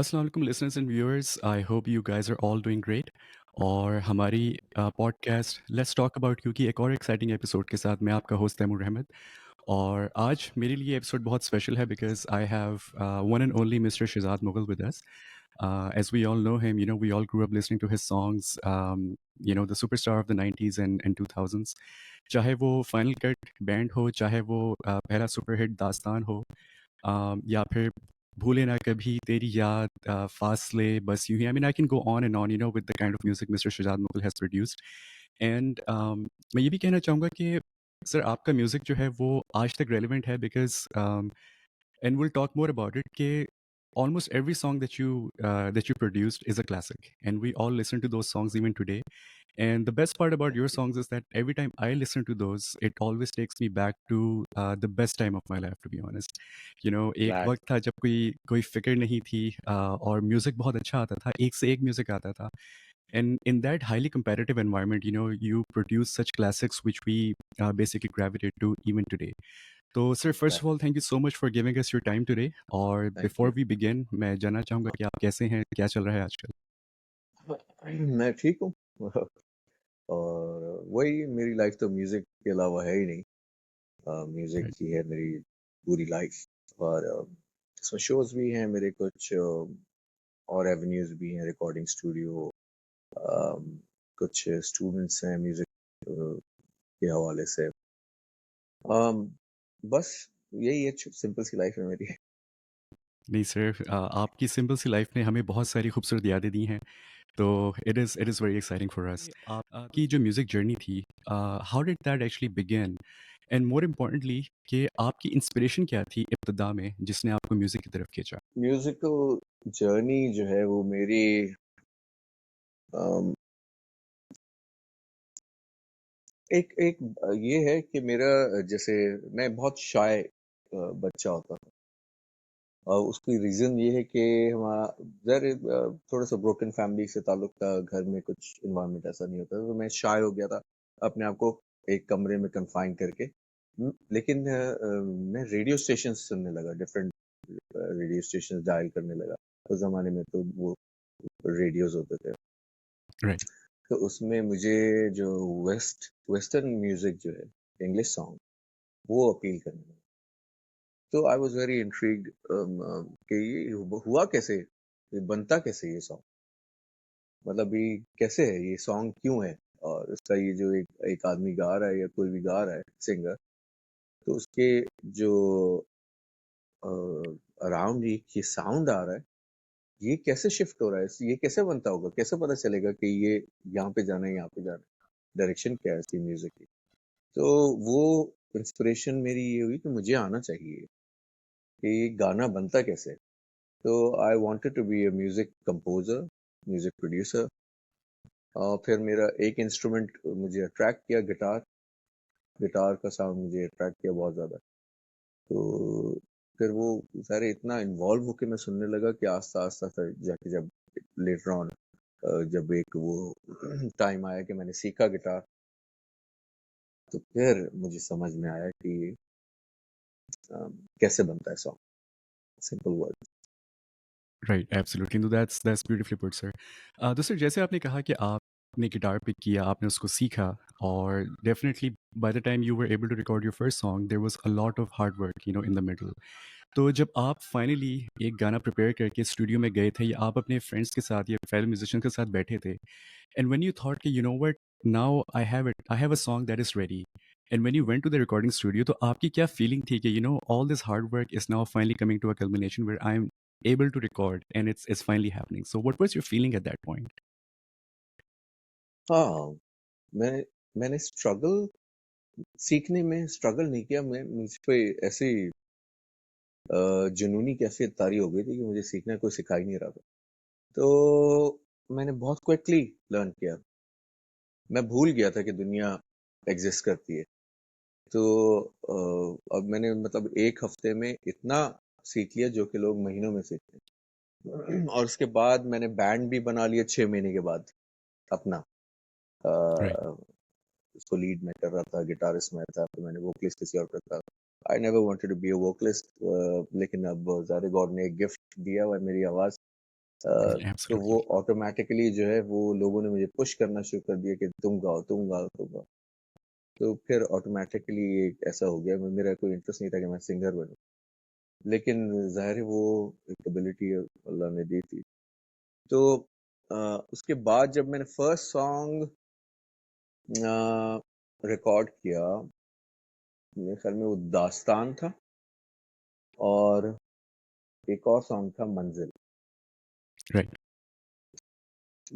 अस्सलाम वालेकुम listeners and viewers I hope you guys are all doing great और हमारी podcast let's talk about you की एक और एक्साइटिंग एपिसोड के साथ मैं आपका होस्ट तैमूर अहमद और आज मेरे लिए एपिसोड बहुत स्पेशल है because I have one and only mister Shehzad Mughal with us as we all know him, we all grew up listening to his songs, the superstar of the 90s and 2000s. चाहे वो final cut band हो, चाहे वो पहला superhit दास्तान हो, या फिर भूले ना कभी तेरी याद, फासले, बस यूं ही। I mean I can go on and on with the kind of music mister Shujaat Mughal has produced. And मैं ये भी कहना चाहूँगा कि सर आपका म्यूज़िक जो है वो आज तक रेलिवेंट है because and we'll talk more about it कि almost every song that you produced is a classic and we all listen to those songs even today. And the best part about Thank your you. songs is that every time I listen to those, it always takes me back to the best time of my life, to be honest. एक Glad. वक्त था जब कोई कोई फिक्र नहीं थी, और म्यूज़िक बहुत अच्छा आता था, एक से एक म्यूज़िक आता था। And in that highly competitive environment, you produce such classics which we basically gravitate to even today. तो sir first Glad. Of all thank you so much for giving us your time today. और Thank before you. We begin मैं जानना चाहूँगा कि आप कैसे हैं, क्या चल रहा है आजकल? मैं ठीक हूँ। और वही मेरी लाइफ तो म्यूजिक के अलावा है ही नहीं। Music right. ही है मेरी पूरी लाइफ। और इसमें शोज भी हैं मेरे कुछ, और एवेन्यूज भी हैं, रिकॉर्डिंग स्टूडियो, कुछ स्टूडेंट्स हैं म्यूजिक के हवाले से। um, बस यही है, सिंपल सी लाइफ है मेरी। नहीं सर, आपकी सिंपल सी लाइफ ने हमें बहुत सारी खूबसूरत यादें दी हैं, तो it is very exciting for us. आपकी जो म्यूज़िक जर्नी थी, how did that actually begin? And more importantly कि आपकी इंस्पिरेशन क्या थी इब्तिदा में जिसने आपको म्यूज़िक की तरफ खींचा? म्यूजिकल जर्नी जो है वो मेरी, um, एक एक ये है कि मेरा, जैसे मैं बहुत शाय बच्चा होता था। और उसकी रीजन ये है कि हमारा थोड़ा सा ब्रोकन फैमिली से ताल्लुक था, घर में कुछ इन्वायरमेंट ऐसा नहीं होता था, तो मैं शाय हो गया था अपने आप को एक कमरे में कन्फाइन करके। लेकिन मैं रेडियो स्टेशन सुनने लगा, डिफरेंट रेडियो स्टेशन डायल करने लगा। उस जमाने में तो वो रेडियोज होते थे। राइट। तो उसमें मुझे जो वेस्टर्न म्यूजिक जो है, इंग्लिश सॉन्ग, वो अपील करने लगा। तो आई वॉज वेरी इंट्रीग्ड कि ये हुआ कैसे, ये बनता कैसे ये सॉन्ग, मतलब ये कैसे है, ये सॉन्ग क्यों है, और उसका ये जो एक आदमी गा रहा है या कोई भी गा रहा है सिंगर, तो उसके जो अराउंड ये साउंड आ रहा है, ये कैसे शिफ्ट हो रहा है, ये कैसे बनता होगा, कैसे पता चलेगा कि ये यहाँ पे जाना है, यहाँ पे जाना है, डायरेक्शन क्या है इसकी म्यूजिक की। तो वो इंस्पिरेशन मेरी ये हुई कि मुझे आना चाहिए कि ये गाना बनता कैसे है। तो I wanted to be a music composer, music producer. और फिर मेरा एक इंस्ट्रूमेंट मुझे अट्रैक्ट किया, गिटार। गिटार का साउंड मुझे अट्रैक्ट किया बहुत ज़्यादा। तो फिर वो सारे इतना इन्वॉल्व होके मैं सुनने लगा कि आस्ता आस्ता फिर जाके जब लेटर ऑन, जब एक वो टाइम आया कि मैंने सीखा गिटार, तो फिर मुझे समझ में आया कि कैसे बनता है song, simple word. Right, absolutely. तो दैट्स ब्यूटीफुली पुट सर। तो सर जैसे आपने कहा कि आपने गिटार पिक किया, आपने उसको सीखा, और definitely by the time you were able to record your first song there was a lot of hard work in the middle. तो जब आप फाइनली एक गाना प्रिपेयर करके स्टूडियो में गए थे, या आप अपने फ्रेंड्स के साथ या फेलो म्यूजिशियन के साथ बैठे थे, एंड व्हेन यू थॉट कि you know what, now I have a song that is ready, and when you went to the recording studio, तो आपकी क्या फीलिंग थी कि all this hard work is now finally coming to a culmination where I am able to record and it's finally happening? So what was your feeling at that point? हाँ, मैंने struggle, सीखने में struggle नहीं किया। मैं मुझ पे ऐसी जुनूनी कैफियत तारी हो गई थी कि मुझे सीखना कोई सिखा ही नहीं रहा था। तो मैंने बहुत क्विकली लर्न किया। मैं भूल गया था कि दुनिया एग्जिस्ट करती है। तो अब मैंने मतलब एक हफ्ते में इतना सीख लिया जो कि लोग महीनों में सीखते हैं। और उसके बाद मैंने बैंड भी बना लिया 6 महीने के बाद अपना। Right. अ, उसको लीड मैं कर रहा था, गिटारिस्ट मैं था, तो मैंने वोकलिस्ट किसी और का था। I never wanted to be a vocalist, लेकिन अब ज़ाहिर गॉड ने एक गिफ्ट दिया हुआ है, मेरी आवाज़। तो वो एब्सोल्युटली। ऑटोमेटिकली जो है वो लोगों ने मुझे पुश करना शुरू कर दिया कि तुम गाओ, तुम गाओ, तुम गाओ। तो फिर ऑटोमेटिकली ऐसा हो गया, मेरा कोई इंटरेस्ट नहीं था कि मैं सिंगर बनूँ। लेकिन ज़ाहिर है वो एक एबिलिटी अल्लाह ने दी थी। तो अ, उसके बाद जब मैंने फर्स्ट सॉन्ग रिकॉर्ड किया, मेरे ख्याल में वो दास्तान था और एक और सॉन्ग था मंजिल। राइट।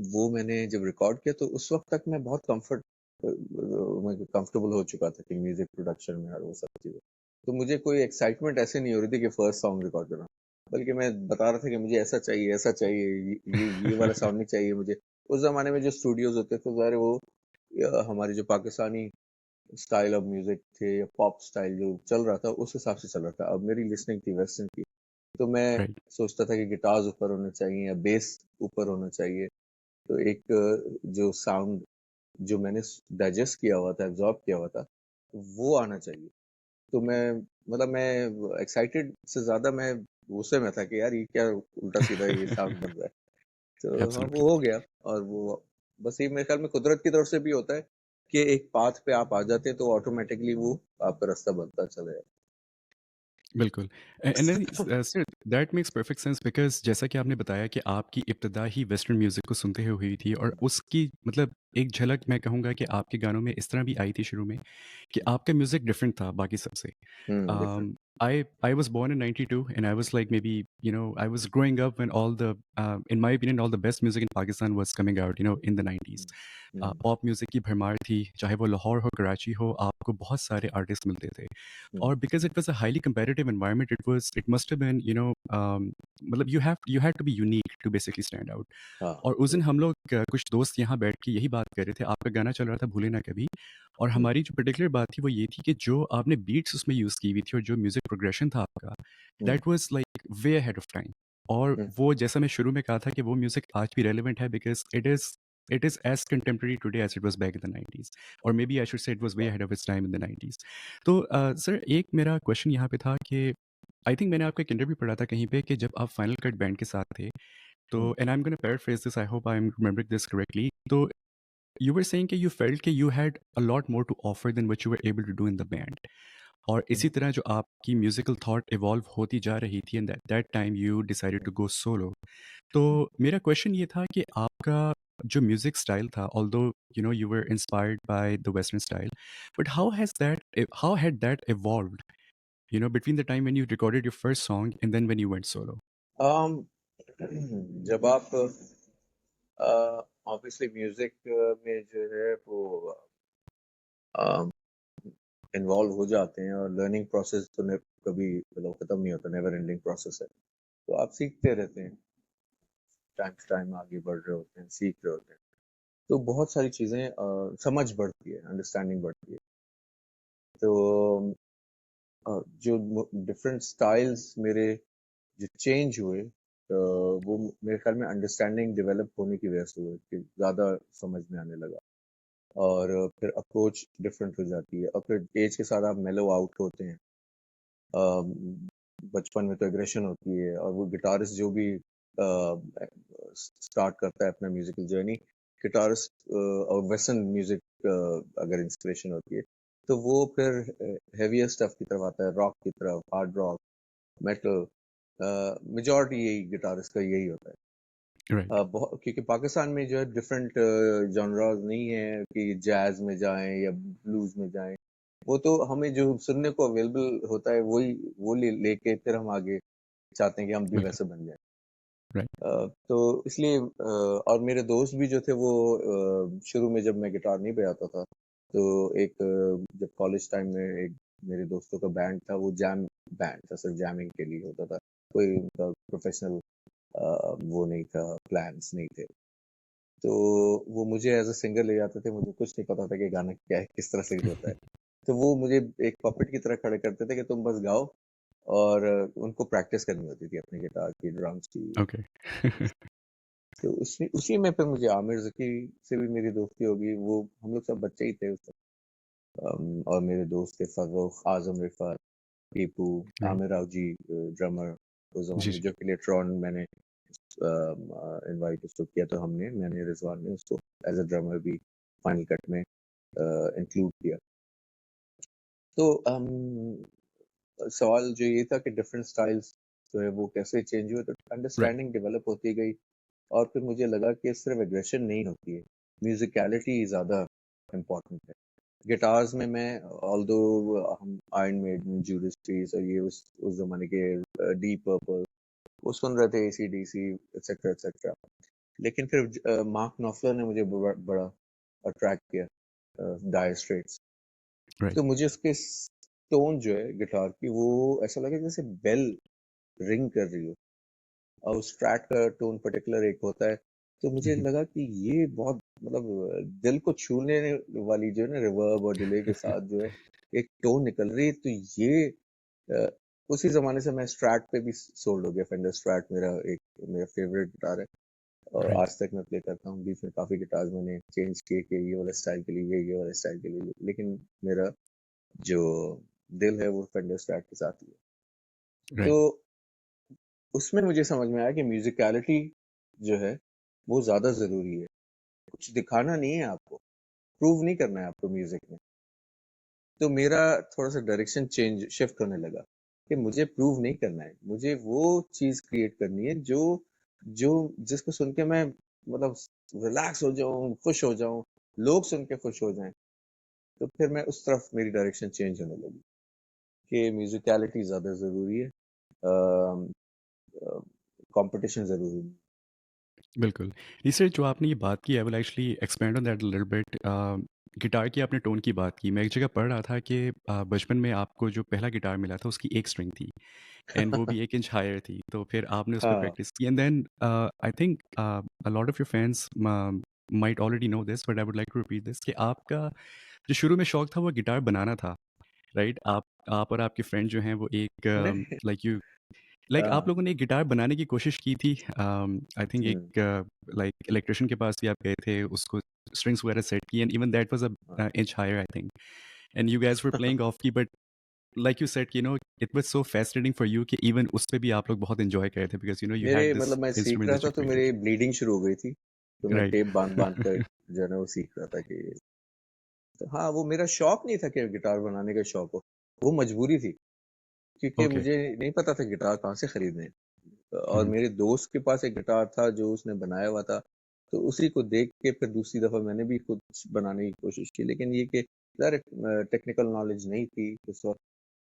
वो मैंने जब रिकॉर्ड किया तो उस वक़्त तक मैं बहुत मैं कंफर्टेबल हो चुका था कि म्यूज़िक प्रोडक्शन में और वो सब चीज़ें। तो मुझे कोई एक्साइटमेंट ऐसे नहीं हो रही थी कि फर्स्ट सॉन्ग रिकॉर्ड करना। बल्कि मैं बता रहा था कि मुझे ऐसा चाहिए, ये वाला साउंड नहीं चाहिए मुझे। उस ज़माने में जो स्टूडियोज़ होते थे ज़ाहिर है वो हमारे जो पाकिस्तानी स्टाइल ऑफ म्यूज़िक थे या पॉप स्टाइल जो चल रहा था उस हिसाब से चल रहा था। अब मेरी लिसनिंग थी वेस्टर्न की। तो मैं राइट। सोचता था कि गिटार्स ऊपर होने चाहिए या बेस ऊपर होना चाहिए। तो एक जो साउंड जो मैंने डाइजेस्ट किया हुआ था, एब्जॉर्ब किया हुआ था, वो आना चाहिए। तो मैं एक्साइटेड से ज़्यादा मैं गुस्से में था कि यार ये क्या उल्टा-सीधा ये साउंड बन रहा है। तो हाँ, एब्सोल्युटली। वो हो गया और वो बस ये मेरे ख्याल में कुदरत की तरफ से भी होता है कि एक पाथ पे आप आ जाते हैं तो ऑटोमेटिकली वो आपका रास्ता बनता चला जाता बिल्कुल। And then sir that makes perfect sense because जैसा कि आपने बताया कि आपकी इब्तिदा ही वेस्टर्न म्यूज़िक को सुनते हुए हुई थी और उसकी मतलब एक झलक मैं कहूँगा कि आपके गानों में इस तरह भी आई थी शुरू में कि है। आपका म्यूज़िक डिफरेंट था बाकी सबसे। Different. I was born in '92 and I was like maybe, you know, I was growing up when all the in my opinion all the best music in Pakistan was coming out, you know, in the 90s. Hmm, hmm, pop music की भरमार थी, चाहे वो लाहौर हो, कराची हो, आपको बहुत सारे आर्टिस्ट मिलते थे। हुँ, और because it was a highly competitive environment it must have been, मतलब you had to be unique to basically stand out. हाँ, और उस दिन बिल्कुल। हम लोग कुछ दोस्त यहाँ बैठ के यही बात कर रहे थे, आपका गाना चल रहा था भूले ना कभी और हुँ, हमारी जो पर्टिकुलर बात थी वो ये थी कि जो आपने बीट्स उसमें यूज़ की हुई थी और जो म्यूज़िक प्रोग्रेशन था आपका, हुँ, that was like way ahead of time. और हुँ, वो जैसा मैं शुरू में कहा था कि वो म्यूज़िक आज भी रेलेवेंट है because it is as contemporary today as it was back in the 90s और maybe I should say it was way ahead of its time in the 90s। तो सर एक मेरा question यहाँ पे था कि I think मैंने आपका एक इंटरव्यू पढ़ा था कहीं पे कि जब आप फाइनल कट बैंड के साथ थे, हुँ, तो and I am gonna paraphrase this, I hope I am remembering this correctly. तो you were saying कि you felt कि you had a lot more to offer than what you were able to do in the band और हुँ, इसी तरह जो आपकी musical thought evolve होती जा रही थी and that time you decided um, to go solo. तो हुँ। मेरा क्वेश्चन ये था कि आपका जो म्यूजिक स्टाइल था, although you know you were inspired by the western style, but how had that evolved, you know, between the time when you recorded your first song and then when you went solo? अम, जब आप obviously music में जो है वो involve हो जाते हैं और लर्निंग प्रोसेस तो कभी मतलब खत्म नहीं होता, नेवर एंडिंग प्रोसेस है। तो आप सीखते रहते हैं, टाइम टू टाइम आगे बढ़ रहे होते हैं, सीख रहे होते हैं। तो बहुत सारी चीजें समझ बढ़ती है, अंडरस्टैंडिंग बढ़ती है। तो जो डिफरेंट स्टाइल्स मेरे जो चेंज हुए, वो मेरे ख्याल में अंडरस्टैंडिंग डेवलप होने की वजह से हुए कि ज़्यादा समझ में आने लगा और फिर अप्रोच डिफरेंट हो जाती है और फिर एज के साथ आप मेलो आउट होते हैं। अम, बचपन में तो एग्रेशन होती है और वो गिटारिस्ट जो भी स्टार्ट करता है अपना म्यूजिकल जर्नी, गिटारिस्ट और वेस्टर्न म्यूजिक अगर इंस्पिरेशन होती है तो वो फिर हेवियर स्टफ की तरफ आता है, रॉक की तरफ, हार्ड रॉक, मेटल। मेजॉरिटी यही गिटारिस्ट का यही होता है। Right. बहुत क्योंकि पाकिस्तान में जो है डिफरेंट जॉनरास नहीं है कि जैज में जाएं या ब्लूज में जाएं। वो तो हमें जो सुनने को अवेलेबल होता है वही वो लेके फिर हम आगे चाहते हैं कि हम भी बिल्कुल। वैसे बन जाएं। राइट। तो इसलिए और मेरे दोस्त भी जो थे वो शुरू में जब मैं गिटार नहीं बजाता था तो एक जब कॉलेज टाइम में एक मेरे दोस्तों का बैंड था, वो जैम बैंड था, सिर्फ जैमिंग के लिए होता था। कोई उनका प्रोफेशनल वो नहीं था, प्लान्स नहीं थे। तो वो मुझे एज़ अ सिंगर ले जाते थे, मुझे कुछ नहीं पता था कि गाना क्या है, किस तरह सिंग होता है। तो वो मुझे एक पपेट की तरह खड़े करते थे कि तुम बस गाओ और उनको प्रैक्टिस करनी होती थी अपने गिटार की, ड्रम्स की। Okay. तो उसी उसी में फिर मुझे आमिर ज़की से भी मेरी दोस्ती हो गई। वो हम लोग सब बच्चे ही थे उस वक़्त। और मेरे दोस्त थे फ़र्रुख, आज़म रिफ़ात, टीपू, राइट। आमिर राव जी ड्रमर उस ज़माने जी, में, जी। जो कि लेटर ऑन मैंने इनवाइट उसको किया, तो मैंने रिजवान ने उसको एज अ ड्रमर भी फाइनल कट में इंक्लूड किया। तो सवाल जो ये था कि डिफरेंट स्टाइल्स जो है वो कैसे चेंज हुए, तो राइट, अंडरस्टैंडिंग डेवलप होती गई। और फिर मुझे लगा कि सिर्फ एग्रेशन नहीं होती है, म्यूजिकलिटी ज़्यादा इम्पोर्टेंट है। गिटार्स में मैं, ऑल्दो हम आयरन मेडन, जूडस प्रीस्ट और ये उस जमाने के डीप पर्पल वो सुन रहे थे, AC/DC एक्सेट्रा एक्सेट्रा, लेकिन फिर मार्क नॉफलर ने मुझे बड़ा अट्रैक्ट किया, डायर स्ट्रेट्स। राइट, तो मुझे उसके टोन जो है गिटार की, वो ऐसा लगा जैसे बेल रिंग कर रही हो, और उस ट्रैक का टोन पर्टिकुलर एक होता है। तो मुझे हुँ, लगा कि ये बहुत मतलब दिल को छूने वाली जो है ना, रिवर्ब और डिले के साथ जो है एक टोन निकल रही है। तो ये अ, उसी जमाने से मैं स्ट्रैट पे भी सोल्ड हो गया। फेंडर स्ट्रैट मेरा फेवरेट गिटार है, और राइट, आज तक मैं प्ले करता हूँ। बीच में काफी गिटार्स मैंने चेंज किए कि ये वाला स्टाइल के लिए, ये वाला स्टाइल के लिए, लेकिन मेरा जो दिल है वो फेंडर स्ट्रैट के साथ ही है। तो राइट, उसमें मुझे समझ में आया कि म्यूजिकलिटी जो है वो ज्यादा जरूरी है। कुछ दिखाना नहीं है आपको, प्रूव नहीं करना है आपको म्यूजिक में। तो मेरा थोड़ा सा डायरेक्शन चेंज शिफ्ट होने लगा कि मुझे प्रूव नहीं करना है, मुझे वो चीज क्रिएट करनी है जो जो जिसको सुन के मैं मतलब रिलैक्स हो जाऊं, खुश हो जाऊं, लोग सुन के खुश हो जाएं। तो फिर मैं उस तरफ मेरी डायरेक्शन चेंज होने लगी कि म्यूजिकलिटी ज्यादा जरूरी है, कंपटीशन जरूरी नहीं। बिल्कुल। इससे जो आपने ये बात की I will actually expand on that a little bit guitar की आपने टोन की बात की। मैं एक जगह पढ़ रहा था कि बचपन में आपको जो पहला गिटार मिला था उसकी 1 स्ट्रिंग थी एंड वो भी 1 इंच हायर थी। तो फिर आपने उस पे हाँ। प्रैक्टिस की and then I think a lot of your fans might already know this but I would like to repeat this कि आपका जो शुरू में शौक था वो गिटार बनाना था, राइट? आप और आपके फ्रेंड जो हैं वो एक नहीं। लाइक आप हाँ। लोगों ने एक गिटार बनाने की कोशिश की थी। आई थिंक हम्म। एक लाइक इलेक्ट्रिशियन के पास भी आप गए थे, उसको स्ट्रिंग्स वगैरह सेट की एंड इवन दैट वाज़ हाँ। A inch higher I think and you guys were playing off key but like you said, it was so fascinating for you कि इवन उस पे भी आप लोग बहुत एन्जॉय कर रहे थे बिकॉज़ यू मेरे हैड दिस मतलब मैं सीख इंस्ट्रूमेंट रहा दैट था यू तो क्रिएटेड। मेरे ब्लीडिंग शुरू हो गई थी, तो मैं राइट, टेप बांध बांध कर जो है ना वो सीख रहा था कि तो हाँ, वो मेरा शौक नहीं था कि गिटार बनाने का शौक हो, वो मजबूरी थी, क्योंकि ओके। मुझे नहीं पता था गिटार कहाँ से खरीदने हैं। और हुँ, मेरे दोस्त के पास एक गिटार था जो उसने बनाया हुआ था, तो उसी को देख के फिर दूसरी दफा मैंने भी कुछ बनाने की कोशिश की, लेकिन ये कि यार टेक्निकल नॉलेज नहीं थी उस वक्त।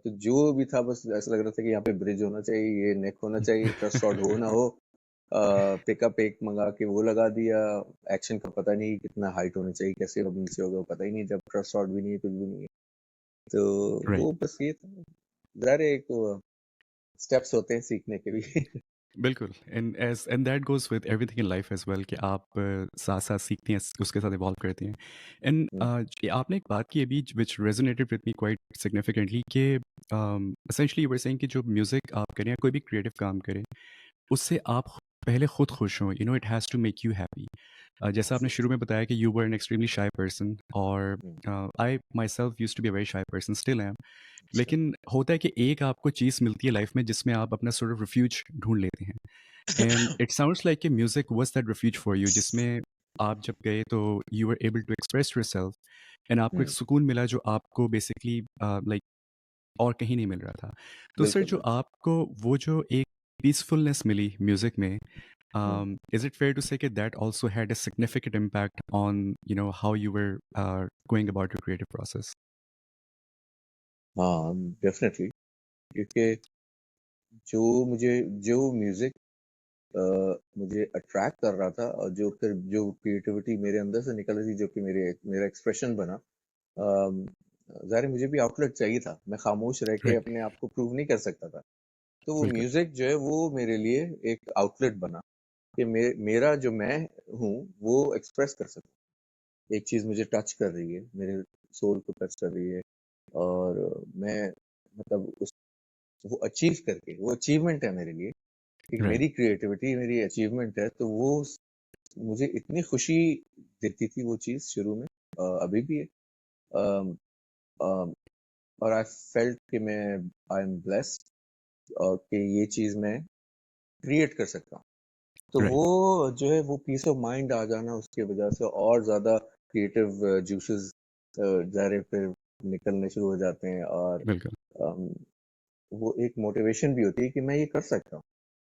तो जो भी था बस ऐसा लग रहा था कि यहाँ पे ब्रिज होना चाहिए, ये नेक होना चाहिए, ट्रस्ट रॉड हो ना हो, पिकअप एक मंगा के वो लगा दिया। एक्शन का पता नहीं कितना हाइट होनी चाहिए, कैसे अब नीचे होगा पता ही नहीं, जब ट्रस्ट रॉड भी नहीं है, कुछ भी नहीं है। तो राइट। वो बस ये था। ज़ाहिर है एक स्टेप्स होते हैं सीखने के भी। बिल्कुल and that goes with everything in life as well कि आप साथ-साथ सीखती हैं, उसके साथ इवॉल्व करती हैं। And hmm. आपने एक बात की अभी which resonated with me quite significantly कि एसेंशियली यू वर सेइंग कि जो म्यूज़िक आप करें या कोई भी क्रिएटिव काम करें, उससे आप पहले खुद खुश हों, it has to make you happy. जैसा आपने शुरू में बताया कि you were an extremely shy person और hmm. I myself used to be a very shy person, still am. अच्छा। लेकिन होता है कि एक आपको चीज़ मिलती है लाइफ में जिसमें आप अपना सॉर्ट ऑफ रिफ्यूज ढूँढ लेते हैं। एंड इट साउंड्स लाइक कि music was that refuge for you जिसमें आप जब गए तो you were able to express yourself and आपको एक हम्म। सुकून मिला जो आपको बेसिकली लाइक और कहीं नहीं मिल रहा था। तो सर बिल्कुल जो बिल्कुल। आपको वो जो एक पीसफुलनेस मिली म्यूज़िक में, हम्म। is it fair to say that that also had a significant impact on how you were going about your creative process? हाँ, डेफिनेटली, क्योंकि जो मुझे जो म्यूजिक मुझे अट्रैक्ट कर रहा था, और जो फिर जो क्रिएटिविटी मेरे अंदर से निकल रही थी, जो कि मेरा एक्सप्रेशन बना, अम, ज़ाहिर है मुझे भी आउटलेट चाहिए था। मैं खामोश रह के राइट, अपने आप को प्रूव नहीं कर सकता था। तो वो बिल्कुल, म्यूजिक जो है वो मेरे लिए एक आउटलेट बना कि मेरा जो मैं हूँ वो एक्सप्रेस कर सकूं। एक चीज मुझे टच कर रही है, मेरे सोल को टच कर रही है, और मैं मतलब उस वो अचीव करके, वो अचीवमेंट है मेरे लिए। एक राइट, मेरी क्रिएटिविटी मेरी अचीवमेंट है, तो वो मुझे इतनी खुशी देती थी वो चीज शुरू में, अभी भी है। अम, अम, और आई फेल्ट कि मैं आई एम ब्लेस्ड, और कि ये चीज मैं क्रिएट कर सकता हूँ। तो राइट, वो जो है वो पीस ऑफ माइंड आ जाना उसकी वजह से और ज़्यादा क्रिएटिव जूसेस ज़ाहिर है फिर निकलने शुरू हो जाते हैं और बिल्कुल, अम, वो एक मोटिवेशन भी होती है कि मैं ये कर सकता हूँ।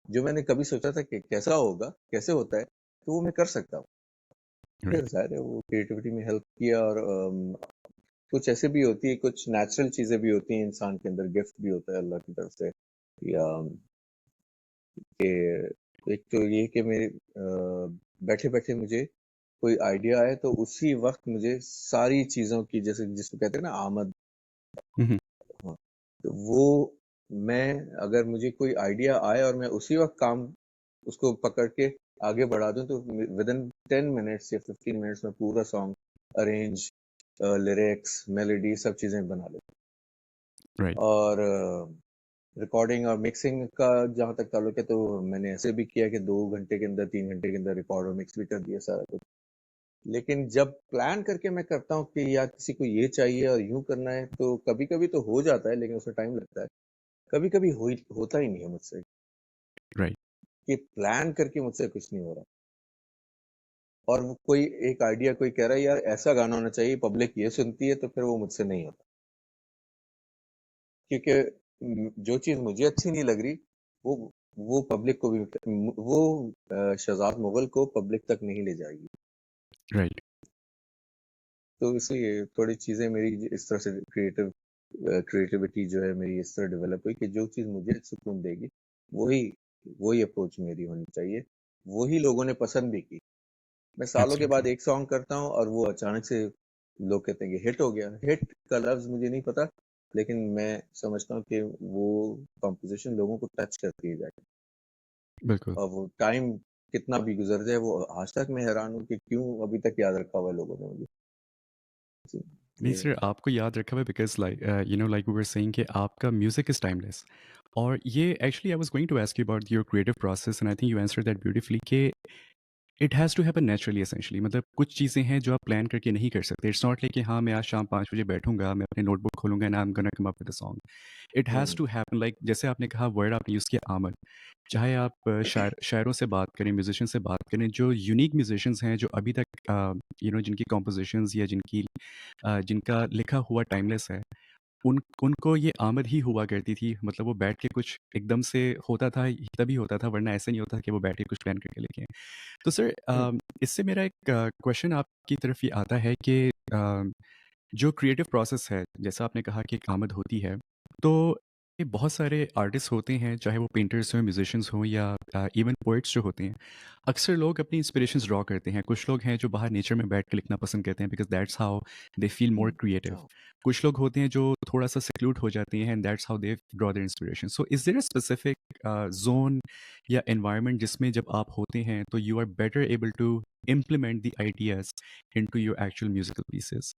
जो मैंने कभी सोचा था कि कैसा होगा, कैसे होता है, तो वो मैं कर सकता हूँ। फिर राइट, ज़ाहिर है वो क्रिएटिविटी में हेल्प किया और कुछ ऐसे भी होती है, कुछ नेचुरल चीज़ें भी होती हैं इंसान के अंदर, गिफ्ट भी होता है अल्लाह की तरफ से या कि एक तो ये कि मेरे बैठे-बैठे मुझे कोई आइडिया आए तो उसी वक़्त मुझे सारी चीज़ों की जैसे जिसको कहते हैं ना आमद हुँ, हुँ, हाँ, तो वो मैं अगर मुझे कोई आइडिया आए और मैं उसी वक़्त काम उसको पकड़ के आगे बढ़ा दूँ तो विदिन 10 मिनट्स या 15 मिनट्स में पूरा सॉन्ग अरेंज लिरिक्स, मेलोडी सब चीज़ें बना लेता राइट, हूँ। और रिकॉर्डिंग और मिक्सिंग का जहाँ तक ताल्लुक है तो मैंने ऐसे भी किया कि 2 घंटे के अंदर 3 घंटे के अंदर रिकॉर्ड और मिक्स भी कर दिया सारा कुछ। लेकिन जब प्लान करके मैं करता हूँ कि यार किसी को ये चाहिए और यूँ करना है तो कभी-कभी तो हो जाता है लेकिन उसमें टाइम लगता है। कभी-कभी होता ही नहीं है मुझसे राइट, कि प्लान करके मुझसे कुछ नहीं हो रहा। और वो कोई एक आइडिया कोई कह रहा है यार ऐसा गाना होना चाहिए पब्लिक ये सुनती है तो फिर वो मुझसे नहीं होता। क्योंकि जो चीज़ मुझे अच्छी नहीं लग रही वो वो पब्लिक को भी वो शहज़ाद मुग़ल को पब्लिक तक नहीं ले जाएगी। राइट, तो इसलिए थोड़ी चीज़ें मेरी इस तरह से क्रिएटिविटी जो है मेरी इस तरह डेवलप हुई कि जो चीज़ मुझे सुकून देगी वही वही अप्रोच मेरी होनी चाहिए। वही लोगों ने पसंद भी की। मैं सालों के बाद एब्सोल्युटली, एक सॉन्ग करता हूँ और वो अचानक से लोग कहते हैं कि हिट हो गया। हिट का लफ्ज़ मुझे नहीं पता, लेकिन मैं समझता हूँ कि वो कंपोज़िशन लोगों को टच करती है जाके बिल्कुल। और वो टाइम कितना भी गुज़र जाए वो आज तक मैं हैरान हूँ कि क्यों अभी तक याद रखा हुआ है लोगों ने मुझे। जी, नहीं ये सर, आपको याद रखा हुआ है because like we were saying कि आपका म्यूज़िक इज़ टाइमलेस और ये actually I was going to ask you about your creative process and I think you answered that beautifully कि it has to happen naturally essentially मतलब कुछ चीज़ें हैं जो आप प्लान करके नहीं कर सकते। इट्स नॉट लाइक कि हाँ, मैं आज शाम 5 बजे बैठूँगा, मैं अपनी नोटबुक खोलूँगा and I am gonna come up with a song. It has um, to happen like जैसे आपने कहा वर्ड आपने यूज़ किया आमद। चाहे आप शायरों से बात करें, म्यूज़िशियन से बात करें, जो यूनिक म्यूज़िशियंस हैं जो अभी तक जिनकी कंपोज़िशंस या जिनका लिखा हुआ टाइमलेस है, उनको ये आमद ही हुआ करती थी। मतलब वो बैठ के कुछ एकदम से होता था, तभी होता था वरना ऐसा नहीं होता कि वो बैठ के कुछ प्लान करके लिखें। तो सर हुँ, इससे मेरा एक क्वेश्चन आपकी तरफ ये आता है कि जो क्रिएटिव प्रोसेस है, जैसा आपने कहा कि एक आमद होती है, तो ये बहुत सारे आर्टिस्ट होते हैं, चाहे वो पेंटर्स हों, म्यूजिशियंस हों या इवन पोएट्स जो होते हैं। अक्सर लोग अपनी इंस्पिरेशंस ड्रॉ करते हैं। कुछ लोग हैं जो बाहर नेचर में बैठ के लिखना पसंद करते हैं because that's how they feel more hmm, creative. हाँ। कुछ लोग होते हैं जो थोड़ा-सा सिक्लूड हो जाते हैं and that's how they draw their inspiration. So is there a specific zone या एनवायरनमेंट जिसमें जब आप होते हैं, तो you are better able to implement the ideas into your actual musical pieces?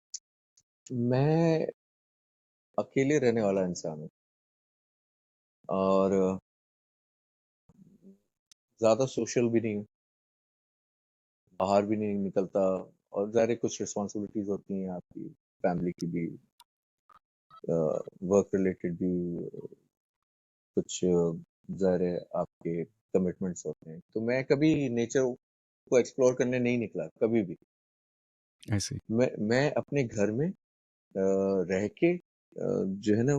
मैं अकेले रहने वाला इंसान हूँ और ज़्यादा सोशल भी नहीं हूँ, बाहर भी नहीं निकलता और ज़ाहिर है कुछ रिस्पॉन्सिबिलिटीज़ होती हैं आपकी, फैमिली की भी वर्क रिलेटेड भी कुछ ज़ाहिर है आपके कमिटमेंट्स होते हैं। तो मैं कभी नेचर को एक्सप्लोर करने नहीं निकला, कभी भी। आई सी। मैं अपने घर में रह के जो है ना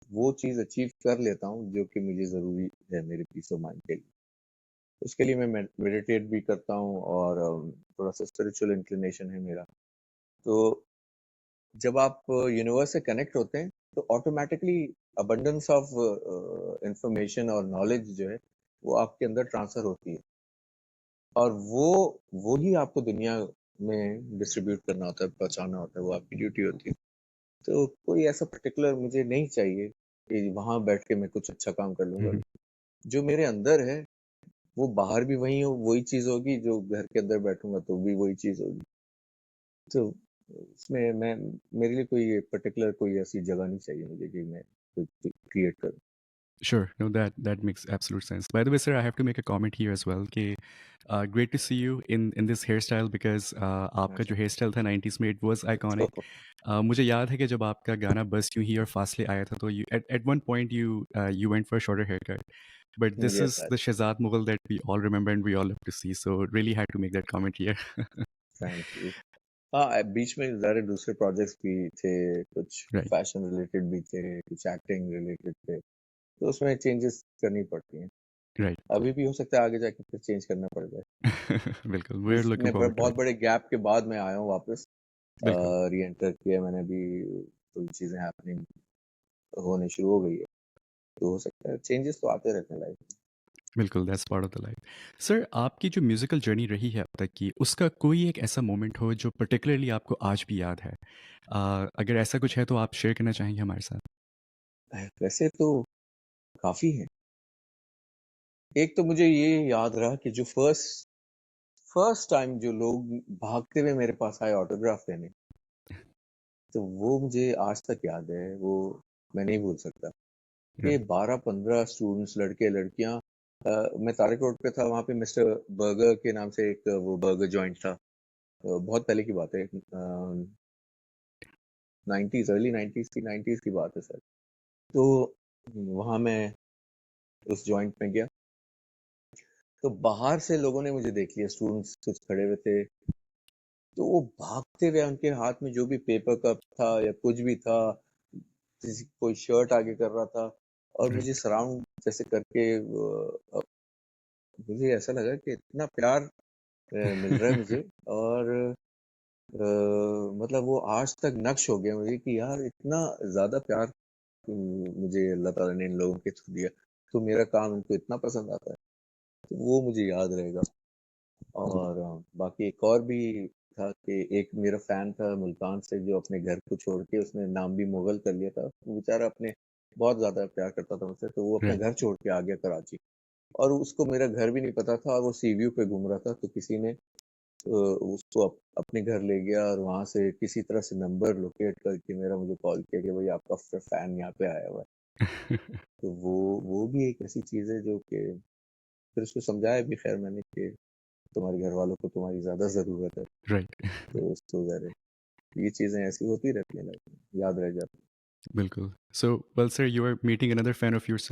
वो चीज़ अचीव कर लेता हूँ जो कि मुझे ज़रूरी है मेरे पीस ऑफ माइंड के लिए। उसके लिए मैं मेडिटेट भी करता हूँ और थोड़ा-सा स्पिरिचुअल इंक्लिनेशन है मेरा। तो जब आप यूनिवर्स से कनेक्ट होते हैं तो ऑटोमैटिकली अबंडेंस ऑफ इंफॉर्मेशन और नॉलेज जो है वो आपके अंदर ट्रांसफर होती है और वो ही आपको दुनिया में डिस्ट्रीब्यूट करना होता है, पहुँचाना होता है, वो आपकी ड्यूटी होती है। तो कोई ऐसा पर्टिकुलर मुझे नहीं चाहिए कि वहाँ बैठ के मैं कुछ अच्छा काम कर हुँ, लूँगा। हुँ। जो मेरे अंदर है, वो बाहर भी वही चीज़ होगी, जो घर के अंदर बैठूँगा तो भी वही चीज़ होगी। तो इसमें मैं मेरे लिए कोई पर्टिकुलर कोई ऐसी जगह नहीं चाहिए मुझे कि मैं कुछ क्रिएट करूँ। Sure. No, that makes absolute sense. By the way, sir, I have to make a comment here as well. कि great to see you in this hairstyle because आपका अच्छा। जो हेयर स्टाइल था 90s में it was iconic. तो मुझे याद है कि जब आपका गाना बस यूं ही और फासले आया था तो you at one point you went for a shorter haircut. But this Yes, is I the Shehzad Mughal that we all remember and we all love to see. So really had to make that comment here. Thank you. हाँ, बीच में ज़रा दूसरे projects भी थे, कुछ Right, fashion related भी थे, कुछ एक्टिंग रिलेटेड थे, तो उसमें चेंजेस करनी पड़ती हैं। right. अभी भी हो सकता है आगे जाके फिर चेंज करना पड़ जाए। बिल्कुल, we're looking forward to बहुत it. बड़े गैप के बाद मैं आया हूँ वापस, बिल्कुल, री एंटर किया मैंने अभी, थोड़ी चीज़ें हैपनिंग होने शुरू हो गई है, तो हो सकता है चेंजेस तो आते रहते हैं लाइफ में। बिल्कुल, that's part of the life. Sir, आपकी जो म्यूज़िकल जर्नी रही है अब तक की, उसका कोई एक ऐसा मोमेंट हो जो पर्टिकुलरली आपको आज भी याद है? अगर ऐसा कुछ है तो आप शेयर करना चाहेंगे हमारे साथ? वैसे तो काफ़ी हैं। एक तो मुझे ये याद रहा कि जो फर्स्ट टाइम जो लोग भागते हुए मेरे पास आए ऑटोग्राफ लेने, तो वो मुझे आज तक याद है, वो मैं नहीं भूल सकता। ये राइट, 12-15 स्टूडेंट्स, लड़के लड़कियां, मैं तारिक रोड पे था, वहाँ पे मिस्टर बर्गर के नाम से एक वो बर्गर जॉइंट था, बहुत पहले की बात है, 90s, अर्ली 90s की 90s की बात है सर। तो वहाँ मैं उस जॉइंट में गया, तो बाहर से लोगों ने मुझे देख लिया, स्टूडेंट्स कुछ खड़े हुए थे, तो वो भागते हुए उनके हाथ में जो भी पेपर कप था या कुछ भी था, किसी कोई शर्ट आगे कर रहा था, और मुझे राइट। सराउंड जैसे करके मुझे ऐसा लगा कि इतना प्यार मिल रहा है मुझे, और मतलब वो आज तक नक्श हो गया मुझे कि यार इतना ज्यादा प्यार मुझे अल्लाह ताला ने इन लोगों के थ्रू दिया, तो मेरा काम इनको इतना पसंद आता है, तो वो मुझे याद रहेगा। और बाकी एक और भी था कि एक मेरा फैन था मुल्तान से, जो अपने घर को छोड़ के उसने नाम भी मुगल कर लिया था, वो बेचारा अपने बहुत ज्यादा प्यार करता था मुझसे, तो वो अपना राइट। घर छोड़ के आ गया कराची, और उसको मेरा घर भी नहीं पता था, और वो सी व्यू पे घूम रहा था, तो किसी ने उसको अपने घर ले गया, और वहां से किसी तरह से नंबर लोकेट करके मेरा मुझे कॉल किया कि भाई आपका फैन यहाँ पे आया हुआ है। तो वो भी एक ऐसी चीज है जो कि फिर उसको समझाया भी, खैर मैंने, कि तुम्हारे घर वालों को तुम्हारी ज्यादा जरूरत है, राइट। तो उसको ज़रा ये चीज़ें ऐसी होती रहती हैं लाइफ में, याद रह जाती बिल्कुल। So well sir, you are meeting another fan of yours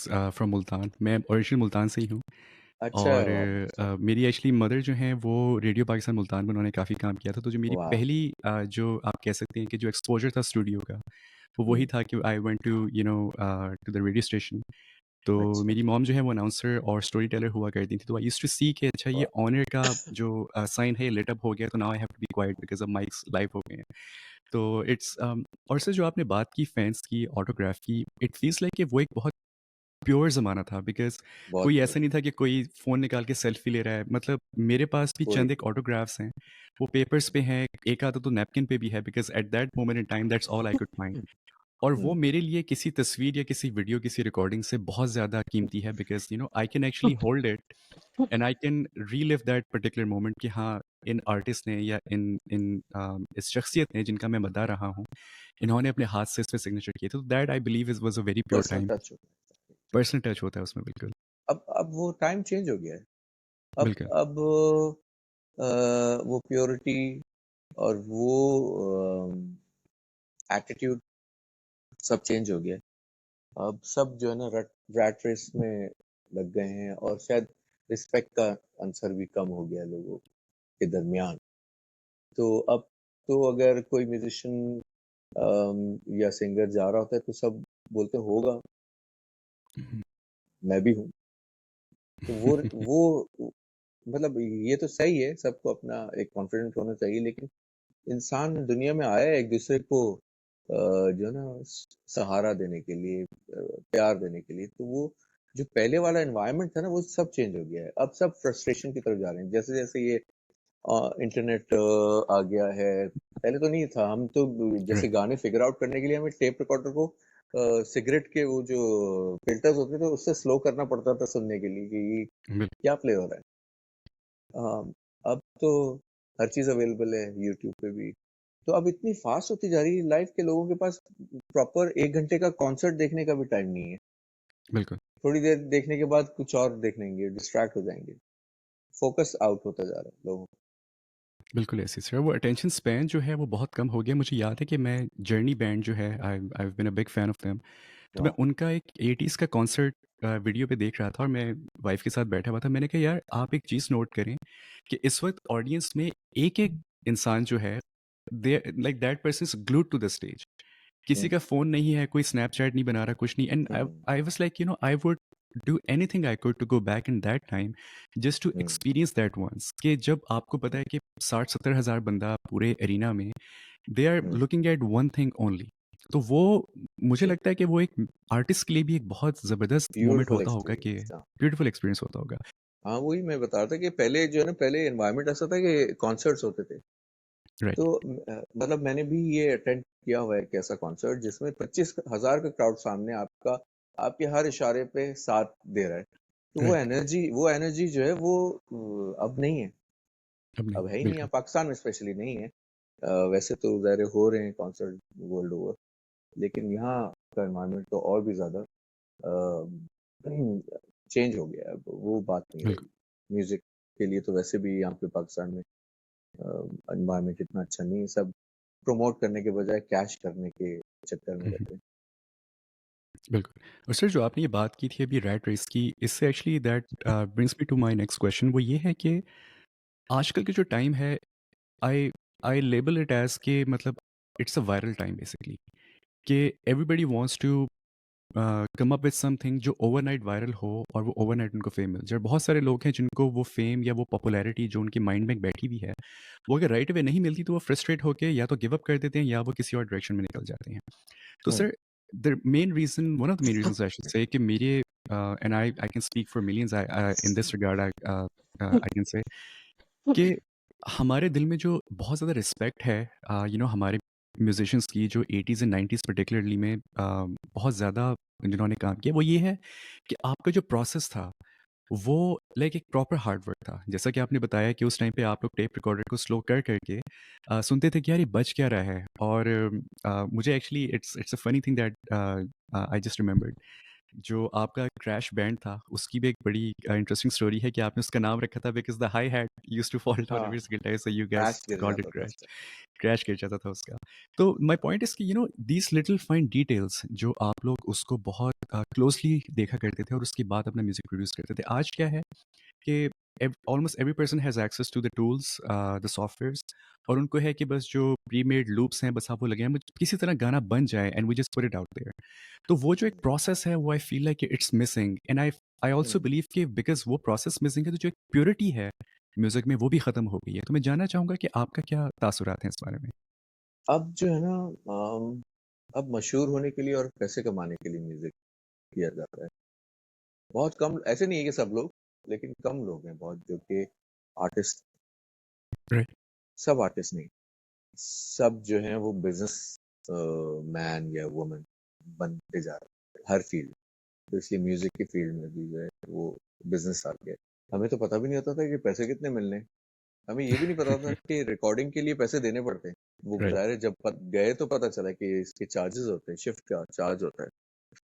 from Multan. मैं ओरिजिनल मुल्तान से ही हूँ। हैं। अच्छा, और माशा मेरी एक्चुअली मदर जो हैं वो रेडियो पाकिस्तान मुल्तान में उन्होंने काफ़ी काम किया था। तो जो मेरी वाह! पहली जो आप कह सकते हैं कि जो एक्सपोज़र था स्टूडियो का, वो हुँ, वही था कि I went to to the radio station. तो अच्छा, मेरी मॉम जो है वो अनाउंसर और स्टोरी टेलर हुआ करती थी। तो आई यूज्ड टू सी कि अच्छा ये वाह! ऑनर का जो साइन है ये लिट अप हो गया, तो now I have to be quiet because अब माइक्स लाइव हो गए हैं। तो इट्स और सर जो आपने बात की फैन्स की, ऑटोग्राफ की, इट फ़ील्स लाइक कि वो एक बहुत प्योर ज़माना था बिकॉज़ बहुत कोई प्यारा, ऐसा नहीं था कि कोई फ़ोन निकाल के सेल्फ़ी ले रहा है। मतलब मेरे पास भी पूरी चंद एक ऑटोग्राफ्स हैं, वो पेपर्स पे हैं, एक आधा तो नैपकिन पे भी है because at that moment in time that's all I could find. और वो हुँ, मेरे लिए किसी तस्वीर या किसी वीडियो, किसी रिकॉर्डिंग से बहुत ज़्यादा कीमती है because I can actually hold it and I can relive that particular moment कि हाँ, इन आर्टिस्ट ने या इस शख्सियत ने जिनका मैं बता रहा हूँ, इन्होंने अपने हाथ से इस पे सिग्नेचर किए थे। तो that I believe is was a very pure personal time. Touch होता है। पर्सनल टच होता है उसमें बिल्कुल। अब वो टाइम चेंज हो गया है। बिल्कुल, अब वो प्योरिटी और वो एटीट्यूड सब चेंज हो गया है। अब सब जो है ना रैट रेस में लग गए हैं, और शायद रिस्पेक्ट का आंसर भी कम हो गया है लोगों के दरमियान। तो अब तो अगर कोई म्यूजिशियन या सिंगर जा रहा होता है, तो सब बोलते होगा, हुँ। मैं भी हूँ। तो वो मतलब ये तो सही है, सबको अपना एक कॉन्फिडेंट होना चाहिए, लेकिन इंसान दुनिया में आया है एक दूसरे को जो है ना सहारा देने के लिए, प्यार देने के लिए, तो वो जो पहले वाला एनवायरनमेंट था ना, वो सब चेंज हो गया है। अब सब फ्रस्ट्रेशन की तरफ जा रहे हैं, जैसे जैसे ये इंटरनेट आ गया है। पहले तो नहीं था, हम तो जैसे राइट, गाने फिगर आउट करने के लिए हमें टेप रिकॉर्डर को सिगरेट के वो जो फिल्टर्स होते थे उससे स्लो करना पड़ता था सुनने के लिए कि ये बिल क्या प्ले हो रहा है। अब तो हर चीज अवेलेबल है यूट्यूब पे भी, तो अब इतनी फास्ट होती जा रही है लाइफ के, लोगों के पास प्रॉपर 1 घंटे का कॉन्सर्ट देखने का भी टाइम नहीं है। बिल्कुल, थोड़ी देर देखने के बाद कुछ और देखेंगे, डिस्ट्रैक्ट हो जाएंगे, फोकस आउट होता जा रहा है लोगों बिल्कुल ऐसे सर वो अटेंशन स्पैन जो है वो बहुत कम हो गया। मुझे याद है कि मैं जर्नी बैंड जो है I I have been a big fan of them. तो का। मैं हाँ, उनका एक 80s का कॉन्सर्ट वीडियो पे देख रहा था और मैं वाइफ़ के साथ बैठा हुआ था। मैंने कहा यार आप एक चीज़ नोट करें कि इस वक़्त ऑडियंस में एक-एक इंसान जो है they like that person is glued to the stage. किसी हुँ, का फ़ोन नहीं है, कोई स्नैपचैट नहीं बना रहा, कुछ नहीं and I um, I was like I would do anything I could to go back in that time just to um, experience that once कि जब आपको पता हुँ, है कि 60-70 हज़ार बंदा पूरे एरिना में they are um, looking at one thing only. तो वो मुझे जी, लगता है कि वो एक आर्टिस्ट के लिए भी एक बहुत ज़बरदस्त मोमेंट ब्यूटीफुल होता होगा कि एक्सपीरियंस हाँ। ब्यूटीफुल एक्सपीरियंस होता होगा। हाँ, वही मैं बता रहा था कि पहले जो है ना पहले एनवायरनमेंट ऐसा था कि कॉन्सर्ट्स होते थे। तो राइट, मतलब मैंने भी ये अटेंड किया हुआ है एक ऐसा कॉन्सर्ट जिसमें 25,000 का क्राउड सामने आपका आपके हर इशारे पे साथ दे रहा है। तो राइट। वो एनर्जी जो है वो अब नहीं है। अब नहीं, अब है ही नहीं है, बिल्कुल। पाकिस्तान में स्पेशली नहीं है। वैसे तो ज़ाहिर है हो रहे हैं कॉन्सर्ट वर्ल्ड ओवर, लेकिन यहाँ का एनवायरनमेंट तो और भी ज़्यादा चेंज हो गया है, अब वो बात नहीं बिल्कुल। रही। म्यूज़िक के लिए तो वैसे भी यहाँ पे पाकिस्तान में एनवायरनमेंट इतना अच्छा नहीं है, सब प्रमोट करने के बजाय कैश करने के चक्कर में हुँ, हुँ। रहते हैं। बिल्कुल। और सर जो आपने ये बात की थी अभी रैट रेस की, इससे actually that brings me to my next question वो ये है कि आजकल के जो टाइम है I I label it as कि मतलब it's a viral time basically कि everybody wants to come up with something जो ओवरनाइट वायरल हो और वो ओवरनाइट उनको फेम मिल जाए। बहुत सारे लोग हैं जिनको वो फेम या वो पॉपुलैरिटी जो उनके माइंड में बैठी हुई है, वो अगर राइट अवे नहीं मिलती तो वो फ्रस्ट्रेट होके या तो गिव अप कर देते हैं या वो किसी और डायरेक्शन में निकल जाते हैं। तो हुँ, sir the main reason one of the main reasons I should say कि मेरे and I can speak for millions I in this regard I can say कि हमारे दिल में जो बहुत ज़्यादा रिस्पेक्ट है हमारे म्यूजिशियंस की जो 80s एंड 90s पर्टिकुलरली में बहुत ज़्यादा जिन्होंने काम किया वो ये है कि आपका जो प्रोसेस था वो लाइक एक प्रॉपर हार्ड वर्क था। जैसा कि आपने बताया कि उस टाइम पे आप लोग टेप रिकॉर्डर को स्लो कर करके सुनते थे कि यार ये बज क्या रहा है और मुझे actually it's a funny thing that I just remembered जो आपका क्रैश बैंड था, उसकी भी एक बड़ी इंटरेस्टिंग स्टोरी है कि आपने उसका नाम रखा था because the hi hat used to fall down हाँ, every single time so you guys crash गिर कॉल्ड इट जाता था क्रैश। उसका। क्रैश गिर जाता था उसका। तो माय पॉइंट इज़ कि दीज़ लिटिल फाइन डिटेल्स जो आप लोग उसको बहुत क्लोज़ली देखा करते थे और उसके बाद अपना म्यूज़िक प्रोड्यूस करते थे। आज क्या है कि almost every person has access to the tools the softwares और उनको है कि बस जो प्री-मेड लूप्स हैं बस आप वो लगाएँ, किसी तरह गाना बन जाए and we just put it out there. तो वो जो एक प्रोसेस है वो I feel like it's missing and I I um, also believe कि बिकॉज़ वो प्रोसेस मिसिंग है तो जो एक प्योरिटी है म्यूज़िक में वो भी ख़त्म हो गई है। तो मैं जानना चाहूँगा कि आपका क्या तासुरात हैं इस बारे में? अब जो है ना अब मशहूर होने के लिए और पैसे कमाने के लिए म्यूज़िक किया जाता है। बहुत कम ऐसे नहीं है कि सब लोग, लेकिन कम लोग हैं बहुत जो कि आर्टिस्ट राइट, सब आर्टिस्ट नहीं, सब जो हैं वो बिज़नेस मैन या वुमन बनते जा रहे हैं, हर फ़ील्ड। तो इसलिए म्यूज़िक की फ़ील्ड में भी जो है वो बिज़नेस आ गया है। हमें तो पता भी नहीं होता था कि पैसे कितने मिलने हैं। हमें ये भी नहीं पता था कि रिकॉर्डिंग के लिए पैसे देने पड़ते हैं। वो राइट, ज़ाहिर है जब गए तो पता चला कि इसके चार्जेस होते हैं, शिफ्ट का चार्ज होता है।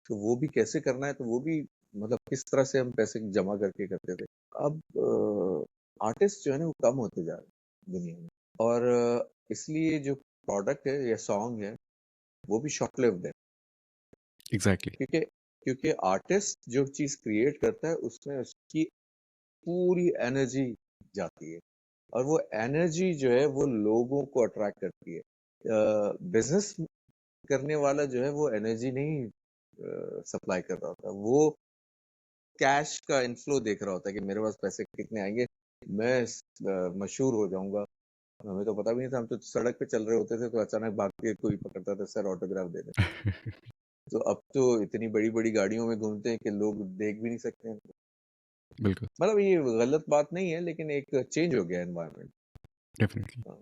तो वो भी कैसे करना है तो वो भी मतलब किस तरह से हम पैसे जमा करके करते थे। अब आर्टिस्ट जो है ना वो कम होते जा रहे हैं दुनिया में और इसलिए जो प्रोडक्ट है या सॉन्ग है वो भी शॉर्ट लिव्ड है। एग्ज़ैक्टली, क्योंकि क्योंकि आर्टिस्ट जो चीज़ क्रिएट करता है उसमें उसकी पूरी एनर्जी जाती है और वो एनर्जी जो है वो लोगों को अट्रैक्ट करती है। बिज़नेस करने वाला जो है वो एनर्जी नहीं सप्लाई कर रहा होता। वो कैश का इनफ्लो देख रहा होता है कि मेरे पास पैसे कितने आएँगे, मैं मशहूर हो जाऊँगा। हमें तो पता भी नहीं था, हम तो सड़क पे चल रहे होते थे तो अचानक भाग के कोई पकड़ता था, सर ऑटोग्राफ दे दें। तो अब तो इतनी बड़ी-बड़ी गाड़ियों में घूमते हैं कि लोग देख भी नहीं सकते हैं। बिल्कुल, मतलब ये गलत बात नहीं है लेकिन एक चेंज हो गया एनवायरनमेंट। डेफ़िनिटली। हाँ,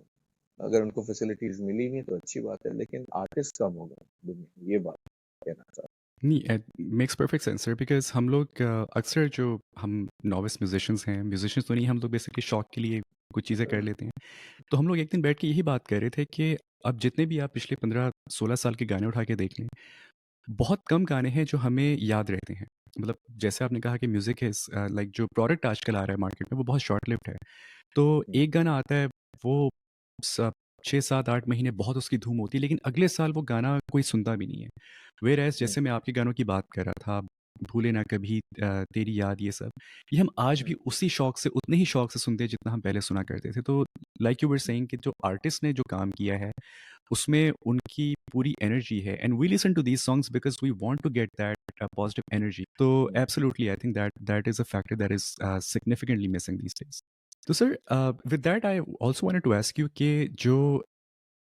अगर उनको फैसिलिटीज़ मिली नहीं तो अच्छी बात है, लेकिन आर्टिस्ट कम हो गए दुनिया में, ये बात कहना चाहता नहीं makes perfect sense sir because हम लोग अक्सर जो हम नॉविस म्यूज़िशियंस हैं, म्यूज़िशियंस तो नहीं हम लोग बेसिकली शौक के लिए कुछ चीज़ें कर हूँ। लेते हैं। तो हम लोग एक दिन बैठ के यही बात कर रहे थे कि अब जितने भी आप पिछले 15-16 साल के गाने उठा के देख लें, बहुत कम गाने हैं जो हमें याद रहते हैं। मतलब जैसे आपने कहा कि म्यूज़िक इज़ लाइक जो प्रोडक्ट आजकल आ रहा है मार्केट में वो बहुत शॉर्ट लिव्ड है। तो हुँ, एक गाना आता है वो स 6, 7, 8 महीने बहुत उसकी धूम होती है लेकिन अगले साल वो गाना कोई सुनता भी नहीं है। व्हेयरएज़ हुँ, जैसे मैं आपके गानों की बात कर रहा था, भूले ना कभी तेरी याद ये सब, ये हम आज भी हुँ, उसी शौक से उतने ही शौक से सुनते हैं जितना हम पहले सुना करते थे। तो लाइक यू वर सेइंग कि जो आर्टिस्ट ने जो काम किया है, उसमें उनकी पूरी एनर्जी है and we listen to these songs because we want to get that positive energy. तो हुँ। Absolutely I think that is a factor that is significantly missing these days. तो sir with that I also wanted to ask you कि जो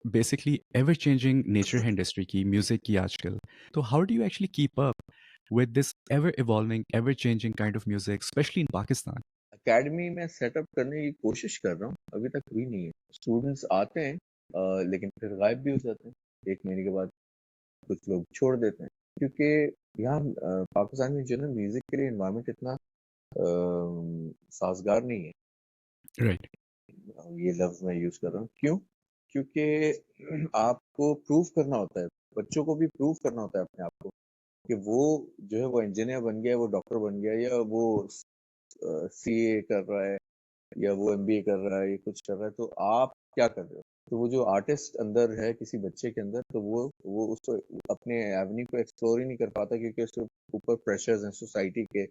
basically ever changing nature है industry की, music की आजकल, तो how do you actually keep up with this ever evolving, ever changing kind of music, especially in Pakistan? Academy में setup करने की कोशिश कर रहा हूँ, अभी तक हुई नहीं है। स्टूडेंट्स आते हैं लेकिन फिर गायब भी हो जाते हैं। 1 महीने के बाद कुछ लोग छोड़ देते हैं क्योंकि यहाँ पाकिस्तान में जो है ना म्यूज़िक के लिए एनवायरनमेंट इतना साज़गार नहीं है। Right, ये लफ्ज़ मैं यूज़ कर रहा हूँ। क्यों? क्योंकि आपको प्रूव करना होता है, बच्चों को भी प्रूव करना होता है अपने आप को कि वो जो है वो इंजीनियर बन गया है, वो डॉक्टर बन गया है या वो सीए कर रहा है या वो एमबीए कर रहा है, या कुछ कर रहा है, तो आप क्या कर रहे हो? तो वो जो आर्टिस्ट अंदर है किसी बच्चे के अंदर, तो वो उसको अपने एवेन्यू को एक्सप्लोर ही नहीं कर पाता क्योंकि उसके ऊपर प्रेशर्स हैं सोसाइटी के।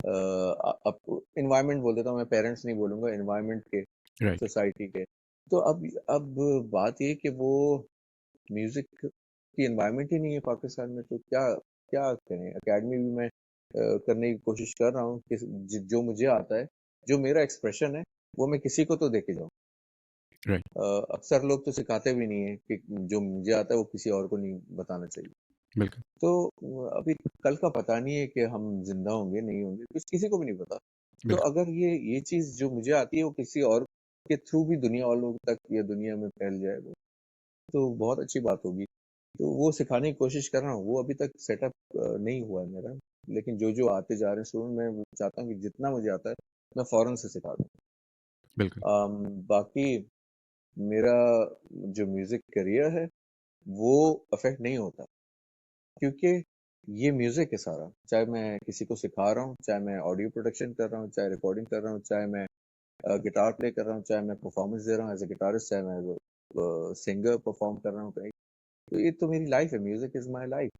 अब एनवायरनमेंट बोल देता हूँ मैं, पेरेंट्स नहीं बोलूँगा, एनवायरनमेंट के, right, सोसाइटी के। तो अब बात ये है कि वो म्यूज़िक की एनवायरनमेंट ही नहीं है पाकिस्तान में, तो क्या क्या करें? अकेडमी भी मैं करने की कोशिश कर रहा हूँ कि जो मुझे आता है, जो मेरा एक्सप्रेशन है, वो मैं किसी को तो देके जाऊँ। right, अक्सर लोग तो सिखाते भी नहीं है कि जो मुझे आता है वो किसी और को नहीं बताना चाहिए। बिल्कुल, तो अभी कल का पता नहीं है कि हम ज़िंदा होंगे, नहीं होंगे, किसी को भी नहीं पता। तो बिल्कुल, अगर ये चीज़ जो मुझे आती है वो किसी और के थ्रू भी दुनिया और लोगों तक या दुनिया में फैल जाए तो बहुत अच्छी बात होगी। तो वो सिखाने की कोशिश कर रहा हूँ, वो अभी तक सेटअप नहीं हुआ है मेरा। लेकिन जो आते जा रहे हैं स्टूडेंट, मैं चाहता हूँ कि जितना मुझे आता है, मैं फ़ौरन से सिखा दूँ। बिल्कुल, बाकी मेरा जो म्यूज़िक करियर है, वो अफ़ेक्ट नहीं होता क्योंकि ये म्यूज़िक है सारा। चाहे मैं किसी को सिखा रहा हूँ, चाहे मैं ऑडियो प्रोडक्शन कर रहा हूँ, चाहे रिकॉर्डिंग कर रहा हूँ, चाहे मैं गिटार प्ले कर रहा हूँ, चाहे मैं परफ़ॉर्मेंस दे रहा हूँ एज़ अ गिटारिस्ट, चाहे मैं सिंगर परफ़ॉर्म कर रहा हूँ कहीं। तो ये तो मेरी लाइफ़ है, music is my life.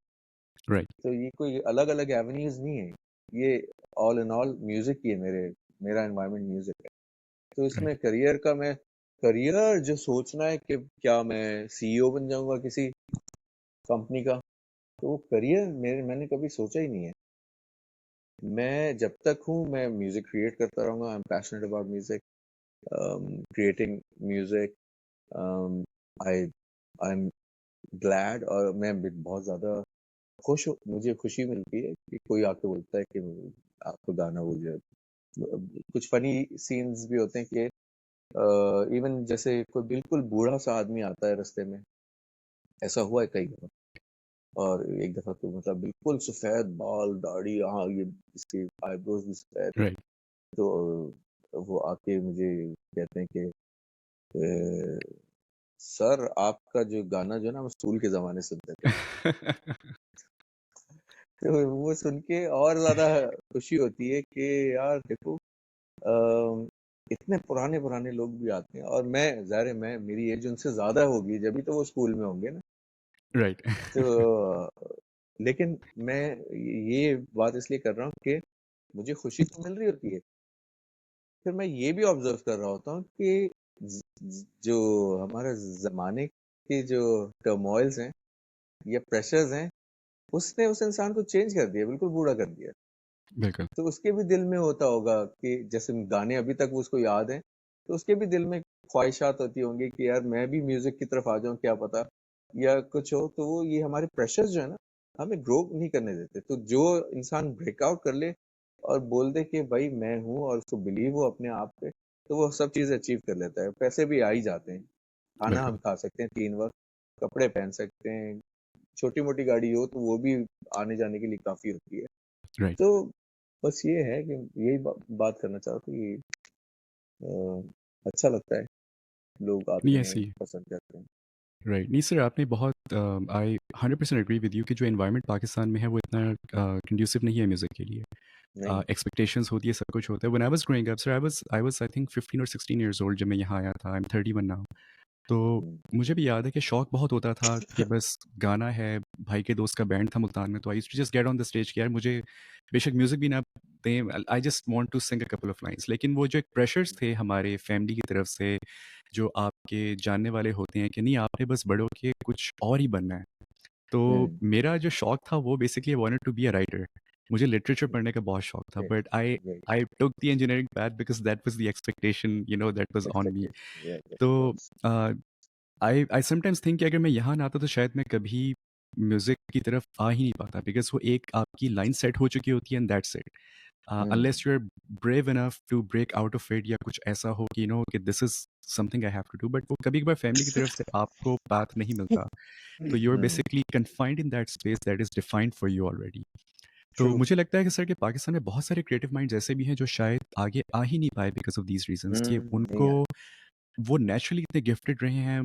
right, तो ये कोई अलग-अलग एवेन्यूज़ नहीं है। ये ऑल इन ऑल म्यूज़िक ही है, मेरा एनवायरनमेंट म्यूज़िक है। तो right, इसमें करियर जो सोचना है कि क्या मैं सीईओ बन जाऊँगा किसी कंपनी का, तो वो करियर मैंने कभी सोचा ही नहीं है। मैं जब तक हूँ, मैं म्यूज़िक क्रिएट करता रहूँगा। I am passionate about music, creating music, I I am glad, और मैं भी बहुत ज़्यादा खुश हूँ, मुझे खुशी मिलती है कि कोई आके बोलता है कि आपका गाना वो जो है, कुछ फनी सीन्स भी होते हैं कि इवन जैसे कोई बिल्कुल बूढ़ा सा आदमी आता है रास्ते में, ऐसा हुआ है कई बार। और एक दफा तो मतलब बिल्कुल सफेद बाल, दाढ़ी, हाँ ये इसकी आईब्रोज भी सफेद। right. तो वो आके मुझे कहते हैं कि सर आपका जो गाना जो है ना, हम स्कूल के जमाने सुनते थे। तो वो सुन के और ज्यादा खुशी होती है कि यार देखो, इतने पुराने पुराने लोग भी आते हैं, और मैं ज़ाहिर है मैं मेरी एज उनसे ज़्यादा होगी, जभी तो वो स्कूल में होंगे ना। Right, तो लेकिन मैं ये बात इसलिए कर रहा हूँ कि मुझे खुशी तो मिल रही होती है। फिर मैं ये भी ऑब्जर्व कर रहा होता हूँ कि जो हमारे ज़माने के जो टर्मोइल्स हैं या प्रेशर्स हैं, उसने उस इंसान को चेंज कर दिया, बिल्कुल बूढ़ा कर दिया। बिल्कुल, तो उसके भी दिल में होता होगा कि जैसे गाने अभी तक वो उसको याद हैं, तो उसके भी दिल में ख्वाहिशात होती होंगी कि यार मैं भी म्यूजिक की तरफ आ जाऊं, क्या पता, या कुछ हो। तो वो ये हमारे प्रेशर्स जो है ना, हमें ग्रो नहीं करने देते। तो जो इंसान ब्रेकआउट कर ले और बोल दे कि भाई मैं हूँ, और उसको बिलीव हो अपने आप पे, तो वो सब चीजें अचीव कर लेता है। पैसे भी आ ही जाते हैं, खाना हम बिल्कुल, खा सकते हैं 3 वक्त, कपड़े पहन सकते हैं, छोटी मोटी गाड़ी हो तो वो भी आने जाने के लिए काफी होती है। right. तो बस ये है कि यही बात करना चाहता हूँ कि अच्छा लगता है, लोग आते नहीं हैं, ऐसी पसंद करते हैं। राइट नहीं सर आपने बहुत आई 100% एग्री विद यू कि जो एनवायरनमेंट पाकिस्तान में है वो इतना कंड्यूसिव नहीं है म्यूज़िक के लिए नहीं। एक्सपेक्टेशंस होती है सब कुछ होता है when I was growing up sir I was I think 15 और 16 इयर्स ओल्ड जब मैं यहाँ आया था आई एम 31 नाउ तो हुँ, मुझे भी याद है कि शौक बहुत होता था कि बस गाना है, भाई के दोस्त का बैंड था मुल्तान में, तो I used to just get on the stage कि यार मुझे बेशक म्यूज़िक भी ना दें, I just want to sing a couple of lines. लेकिन वो जो एक प्रेशर्स थे हमारे फैमिली की तरफ से, जो आपके जानने वाले होते हैं कि नहीं आपने बस बड़े होके कुछ और ही बनना है। तो हुँ, मेरा जो शौक था वो basically I wanted to be a writer. मुझे लिटरेचर पढ़ने का बहुत शौक था, great, but I great I took the engineering path because that was the expectation that was on me. Expectation, yes तो of course. Uh, I sometimes think कि अगर मैं यहाँ ना आता तो शायद मैं कभी म्यूज़िक की तरफ आ ही नहीं पाता बिकॉज़ वो एक आपकी लाइन सेट हो चुकी होती है and that's it. Um, unless you are brave enough to break out of it या कुछ ऐसा हो कि कि this is something I have to do, but वो कभी-कभार फैमिली की तरफ से आपको पाथ नहीं मिलता। तो you are um, basically confined in that space that is defined for you already. तो ट्रू, मुझे लगता है कि सर कि पाकिस्तान में बहुत सारे क्रिएटिव माइंड्स ऐसे भी हैं जो शायद आगे आ ही नहीं पाए बिकॉज़ ऑफ दीज़ रीज़न्स कि नहीं उनको आया। वो नेचुरली इतने गिफ्टेड रहे हैं,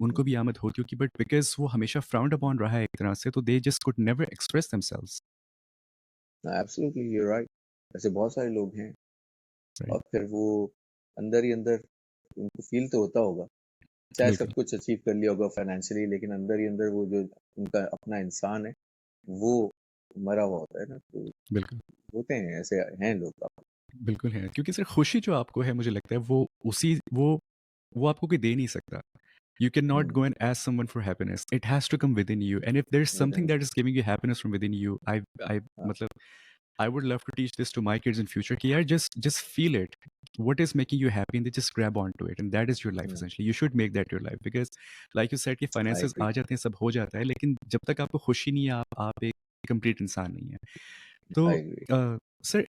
हुँ, उनको भी आमद होती होगी बट बिकॉज़ वो हमेशा फ्राउन्ड अपॉन रहा है एक तरह से तो they just could never express themselves. Absolutely you are right. ऐसे बहुत सारे लोग हैं राइट, और फिर वो अंदर ही अंदर उनको फ़ील तो होता होगा, चाहे सब बिल्कुल, कुछ अचीव कर लिया होगा फाइनेंशियली, लेकिन अंदर ही अंदर वो जो उनका अपना इंसान है, वो मरा हुआ होता है ना, तो बिल्कुल, होते हैं ऐसे हैं लोग काफ़ी। बिल्कुल है क्योंकि सर खुशी जो आपको है मुझे लगता है वो आपको कोई दे नहीं सकता। You cannot hmm, go and ask someone for happiness. It has to come within you. And if there's something with that is giving you happiness from within you, I हाँ, मतलब I would love to teach this to my kids in future कि यार just feel it. What is making you happy and they just grab onto it and that is your life hmm, essentially. You should make that your life because like you said कि आई finances agree, आ जाते हैं सब हो जाता है लेकिन जब तक आपको खुशी नहीं है आप एक कंप्लीट इंसान नहीं है। तो आई एग्री। सर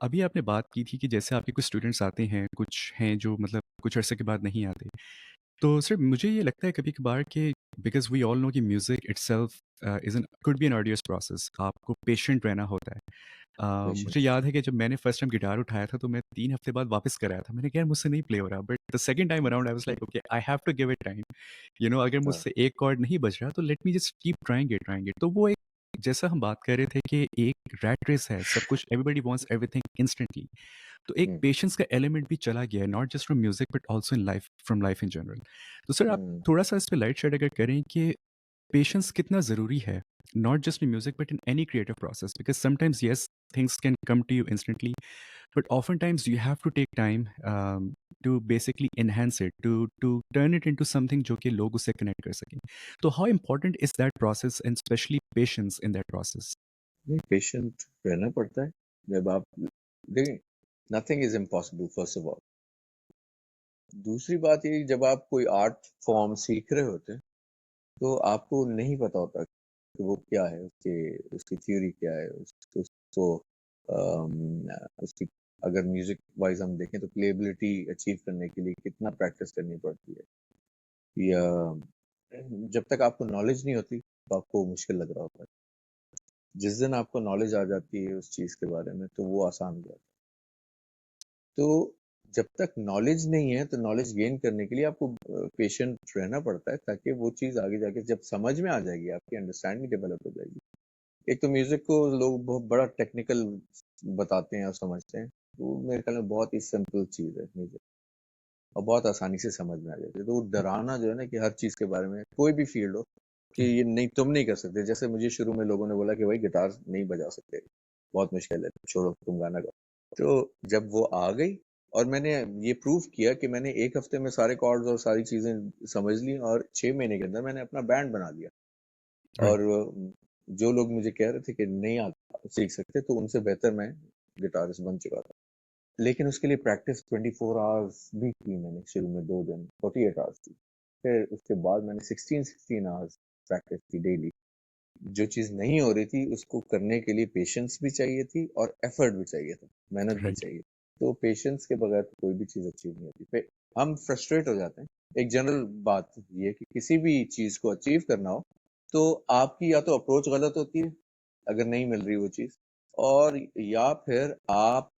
अभी आपने बात की थी कि जैसे आपके कुछ स्टूडेंट्स आते हैं, कुछ हैं जो मतलब कुछ अरसे के बाद नहीं आते। तो सर मुझे ये लगता है कभी-कभार कि बिकॉज़ वी ऑल नो कि music itself is an could be an arduous process आपको पेशेंट रहना होता है। मुझे पेशेंस, याद है कि जब मैंने फर्स्ट टाइम गिटार उठाया था तो मैं 3 हफ्ते बाद वापस कर आया था। मैंने कहा यार मुझसे नहीं प्ले हो रहा but the second time around I was like okay I have to give it time. अगर हाँ, मुझसे एक कॉर्ड नहीं बज रहा तो let me just keep trying it. तो वो एक जैसा हम बात कर रहे थे कि एक रैट रेस है, सब कुछ एवरीबॉडी वांट्स एवरीथिंग इंस्टेंटली। तो एक हुँ, पेशेंस का एलिमेंट भी चला गया है not just from music but also in life from life in general. तो सर आप हुँ, थोड़ा-सा इस पे लाइट शेड अगर करें कि पेशेंस कितना ज़रूरी है not just in music but in any creative process because sometimes yes things can come to you instantly but oftentimes you have to take time to basically enhance it to turn it into something जो कि लोग उससे connect कर सकें। तो how important is that process and especially patience in that process? नहीं patient रहना पड़ता है। जब आप देखिए nothing is impossible first of all. दूसरी बात ये जब आप कोई आर्ट फॉर्म सीख रहे होते हैं, तो आपको नहीं पता होता कि वो क्या है, उसकी थ्योरी क्या है, उसको उसकी अगर म्यूज़िक वाइज़ हम देखें तो प्लेयबिलिटी अचीव करने के लिए कितना प्रैक्टिस करनी पड़ती है या जब तक आपको नॉलेज नहीं होती, तो आपको मुश्किल लग रहा होता है। जिस दिन आपको नॉलेज आ जाती है उस चीज़ के बारे में, तो वो आसान हो जाता है। तो जब तक नॉलेज नहीं है, तो नॉलेज गेन करने के लिए आपको पेशेंट रहना पड़ता है ताकि वो चीज़ आगे जाके जब समझ में आ जाएगी, आपकी अंडरस्टैंडिंग डेवलप हो जाएगी। एक तो म्यूज़िक को लोग बहुत बड़ा टेक्निकल बताते हैं और समझते हैं। वो मेरे ख्याल में बहुत ही सिंपल चीज़ है म्यूज़िक और बहुत आसानी से समझ में आ जाती है। तो वो डराना जो है ना कि हर चीज़ के बारे में कोई भी फ़ील्ड हो कि राइट, ये नहीं तुम नहीं कर सकते। जैसे मुझे शुरू में लोगों ने बोला कि भाई गिटार नहीं बजा सकते, बहुत मुश्किल है, छोड़ो तुम गाना गाओ। तो जब वो आ गई और मैंने ये प्रूव किया कि मैंने 1 हफ्ते में सारे कॉर्ड्स और सारी चीज़ें समझ ली और 6 महीने के अंदर मैंने अपना बैंड बना लिया। राइट, और जो लोग मुझे कह रहे थे कि नहीं आप सीख सकते, तो उनसे बेहतर मैं गिटारिस्ट बन चुका था। लेकिन उसके लिए प्रैक्टिस 24 आवर्स भी की मैंने शुरू में 2 दिन, 48 आवर्स की। फिर उसके बाद मैंने 16 आवर्स प्रैक्टिस की डेली। जो चीज़ नहीं हो रही थी उसको करने के लिए पेशेंस भी चाहिए थी और एफर्ट भी चाहिए था, मेहनत भी राइट, चाहिए। तो पेशेंस के बगैर तो कोई भी चीज़ अचीव नहीं होती। फिर हम फ्रस्ट्रेट हो जाते हैं। एक जनरल बात ये है कि किसी भी चीज़ को अचीव करना हो, तो आपकी या तो अप्रोच गलत होती है, अगर नहीं मिल रही वो चीज़ और या फिर आप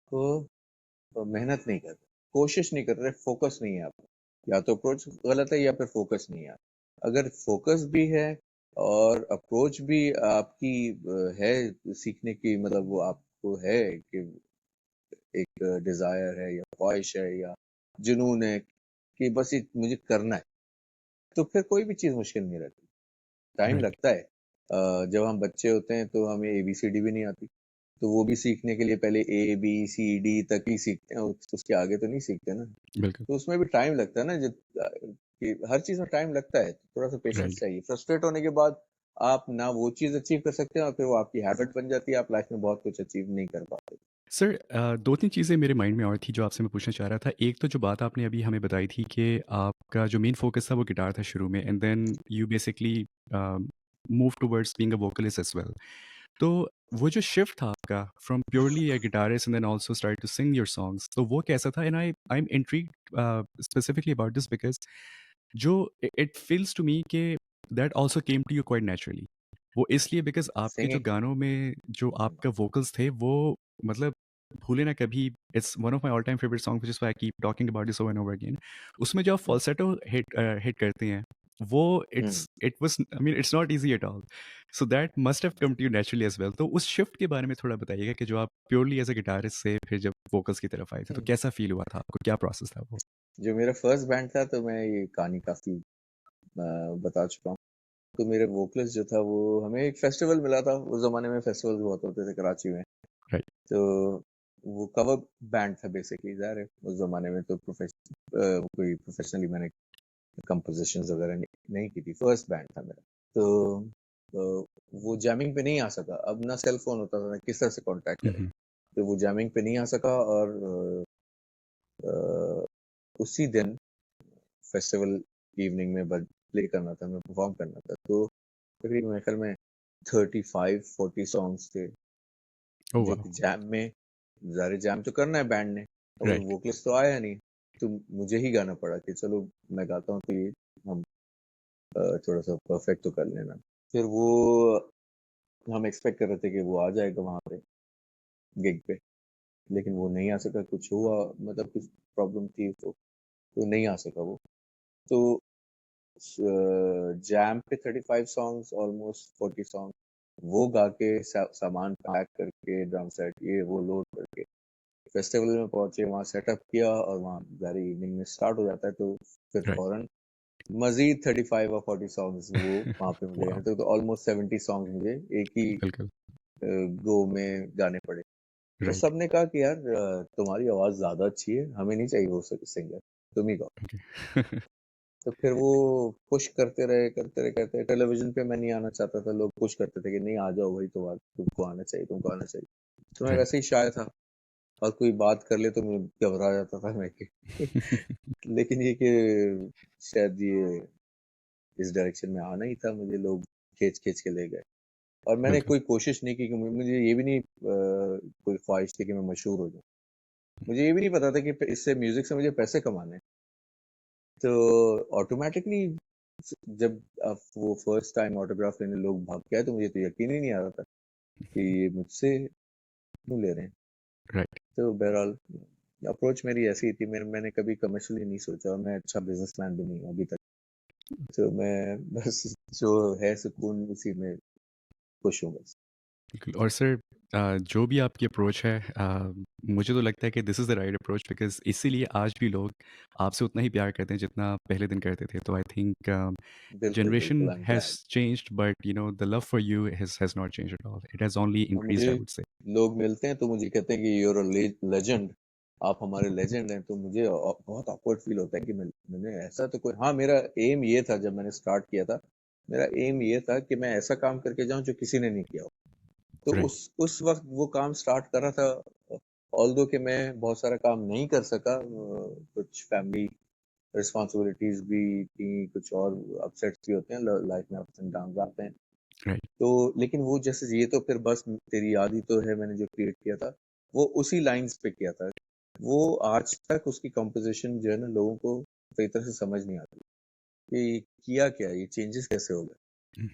मेहनत नहीं कर रहे, कोशिश नहीं कर रहे, फोकस नहीं है आपका। या तो अप्रोच गलत है या फिर फोकस नहीं है। अगर फोकस भी है और अप्रोच भी आपकी है सीखने की मतलब वो आपको है कि एक डिज़ायर है या ख्वाहिश है या जुनून है कि बस ये मुझे करना है। तो फिर कोई भी चीज़ मुश्किल नहीं रहती। टाइम राइट, लगता है। जब हम बच्चे होते हैं तो हमें एबीसीडी भी नहीं आती। तो वो भी सीखने के लिए पहले ए, बी, सी, डी तक ही सीखते हैं, उसके आगे तो नहीं सीखते ना। बिल्कुल, तो उसमें भी टाइम लगता है ना, कि हर चीज़ में टाइम लगता है, थोड़ा सा पेशेंस राइट। चाहिए। फ्रस्ट्रेट होने के बाद आप ना वो चीज़ अचीव कर सकते हैं और फिर वो आपकी हैबिट बन जाती है, आप लाइफ में बहुत कुछ अचीव नहीं कर पाते। सर 2-3 चीज़ें मेरे माइंड में और थी जो आपसे मैं पूछना चाह रहा था। एक तो जो बात आपने अभी हमें बताई थी कि आपका जो मेन फ़ोकस था वो गिटार था शुरू में and then you basically uh, move towards being a vocalist as well. तो वो जो शिफ्ट था आपका from purely a guitarist and then also start to sing your songs तो वो कैसा था? And I am intrigued specifically about this because जो इट फील्स टू मी कि that also came to you quite naturally. वो इसलिए because आपके जो सिंगिंग। गानों में जो आपका वोकल्स थे वो मतलब भूले ना कभी it's one of my all time favourite song which is why I keep talking about this over and over again. उसमें जो आप फ़ाल्सेटो हिट करते हैं वो it was I mean it's not easy at all. So that must have come to you naturally as well. तो उस shift के बारे में थोड़ा बताइएगा कि जो आप प्योरली एज़ अ गिटारिस्ट से फिर जब वोकल्स की तरफ आए थे तो कैसा फ़ील हुआ था आपको? क्या प्रोसेस था वो? जो मेरा फर्स्ट बैंड था तो मैं ये कहानी काफी बता चुका हूँ। तो मेरे वोकलिस्ट जो था वो हमें एक फेस्टिवल मिला था, उस जमाने में फेस्टिवल बहुत होते थे कराची में। राइट, तो वो कवर बैंड था बेसिकली, ज़ाहिर है उस जमाने में तो कोई प्रोफेशनली मैंने कंपोजिशंस वगैरह नहीं की थी, फर्स्ट बैंड था मेरा। तो वो जैमिंग पे नहीं आ सका। अब ना सेल फोन होता था ना किस तरह से कांटेक्ट हुँ, करें। हुँ, तो वो जैमिंग पे नहीं आ सका और अ, उसी दिन फेस्टिवल इवनिंग में प्ले करना था, मैं परफॉर्म करना था। तो तकरीबन मेरे ख्याल में 35-40 सॉन्ग्स थे ओह जो वाओ! कि जैम में, ज़ाहिर है जैम तो करना है बैंड ने, और राइट, वोकलिस्ट तो आया नहीं। तो मुझे ही गाना पड़ा कि चलो मैं गाता हूँ तो ये हम थोड़ा सा परफेक्ट तो कर लेना। फिर वो हम एक्सपेक्ट कर रहे थे कि वो आ जाएगा वहाँ पे गिग पे, लेकिन वो नहीं आ सका। कुछ हुआ, मतलब कुछ प्रॉब्लम थी, तो नहीं आ सका वो। तो जैम पे 35 सॉन्ग्स, ऑलमोस्ट 40 सॉन्ग वो गा के सामान पैक करके ड्रम सेट ये वो लोड करके फेस्टिवल में पहुंचे, वहाँ सेटअप किया और वहाँ जारी इवनिंग में स्टार्ट हो जाता है। तो फिर राइट। फौरन मजीद 35 और 40 सॉन्ग्स वो वहाँ पे मुझे वाओ! गाने थे। तो ऑलमोस्ट 70 सॉन्ग्स मुझे एक ही बिल्कुल, गो में गाने पड़े। तो राइट, सबने कहा कि यार तुम्हारी आवाज ज्यादा अच्छी है, हमें नहीं चाहिए वो सिंगर, तुम ही गाओ। ओके। तो फिर वो पुश करते रहे करते रहे करते रहे। टेलीविजन पे मैं नहीं आना चाहता था, लोग पुश करते थे कि नहीं आ जाओ, वही तो बात, तुमको आना चाहिए, तुमको आना चाहिए। तो मैं राइट। वैसे ही शाय था, और कोई बात कर ले तो मैं घबरा जाता था मैं कि लेकिन ये कि शायद ये इस डायरेक्शन में आना ही था मुझे, लोग खींच खींच के ले गए। और मैंने बिल्कुल, कोई कोशिश नहीं की कि मुझे ये भी नहीं कोई ख्वाहिश थी कि मैं मशहूर हो जाऊं। मुझे ये भी नहीं पता था कि इससे म्यूजिक से मुझे पैसे कमाने हैं। तो ऑटोमेटिकली जब आप वो फर्स्ट टाइम ऑटोग्राफ लेने लोग भाग के आए तो मुझे तो यकीन ही नहीं आ रहा था कि ये मुझसे क्यों ले रहे हैं। राइट। तो बहरहाल अप्रोच मेरी ऐसी ही थी। मैंने कभी कमर्शियली नहीं सोचा, और मैं अच्छा बिजनेसमैन भी नहीं हूँ अभी तक। तो मैं बस जो है सुकून उसी में खुश हूँ बस। बिल्कुल और सर जो भी आपकी अप्रोच है मुझे तो लगता है कि this is the right approach because इसीलिए आज भी लोग आपसे उतना ही प्यार करते हैं जितना पहले दिन करते थे। तो आई थिंक बिल्कुल बिल्कुल, generation I am has glad. Changed but you know the love for you has not changed at all. It has only और इंक्रीज़्ड मुझे आई वुड से। लोग मिलते हैं तो मुझे कहते हैं कि यूर अ लेजेंड, आप हमारे लेजेंड हैं। तो मुझे बहुत ऑकवर्ड फील होता है कि मैंने ऐसा तो कोई, हाँ मेरा एम ये था जब मैंने स्टार्ट किया था, मेरा एम ये था कि मैं ऐसा काम करके जाऊं जो किसी ने नहीं किया हो। तो राइट, उस वक्त वो काम स्टार्ट कर रहा था। ऑल्दो कि मैं बहुत सारा काम नहीं कर सका, कुछ फैमिली रिस्पॉन्सिबिलिटीज भी थी, कुछ और अपसेट्स भी होते हैं लाइफ में, अप्स एंड डाउन आते हैं। राइट। तो लेकिन वो जैसे ये तो फिर बस तेरी याद ही तो है मैंने जो क्रिएट किया था, वो उसी लाइंस पे किया था। वो आज तक उसकी कंपोजिशन जो है ना, लोगों को सही तरह से समझ नहीं आती कि किया क्या, ये चेंजेस कैसे हो गए।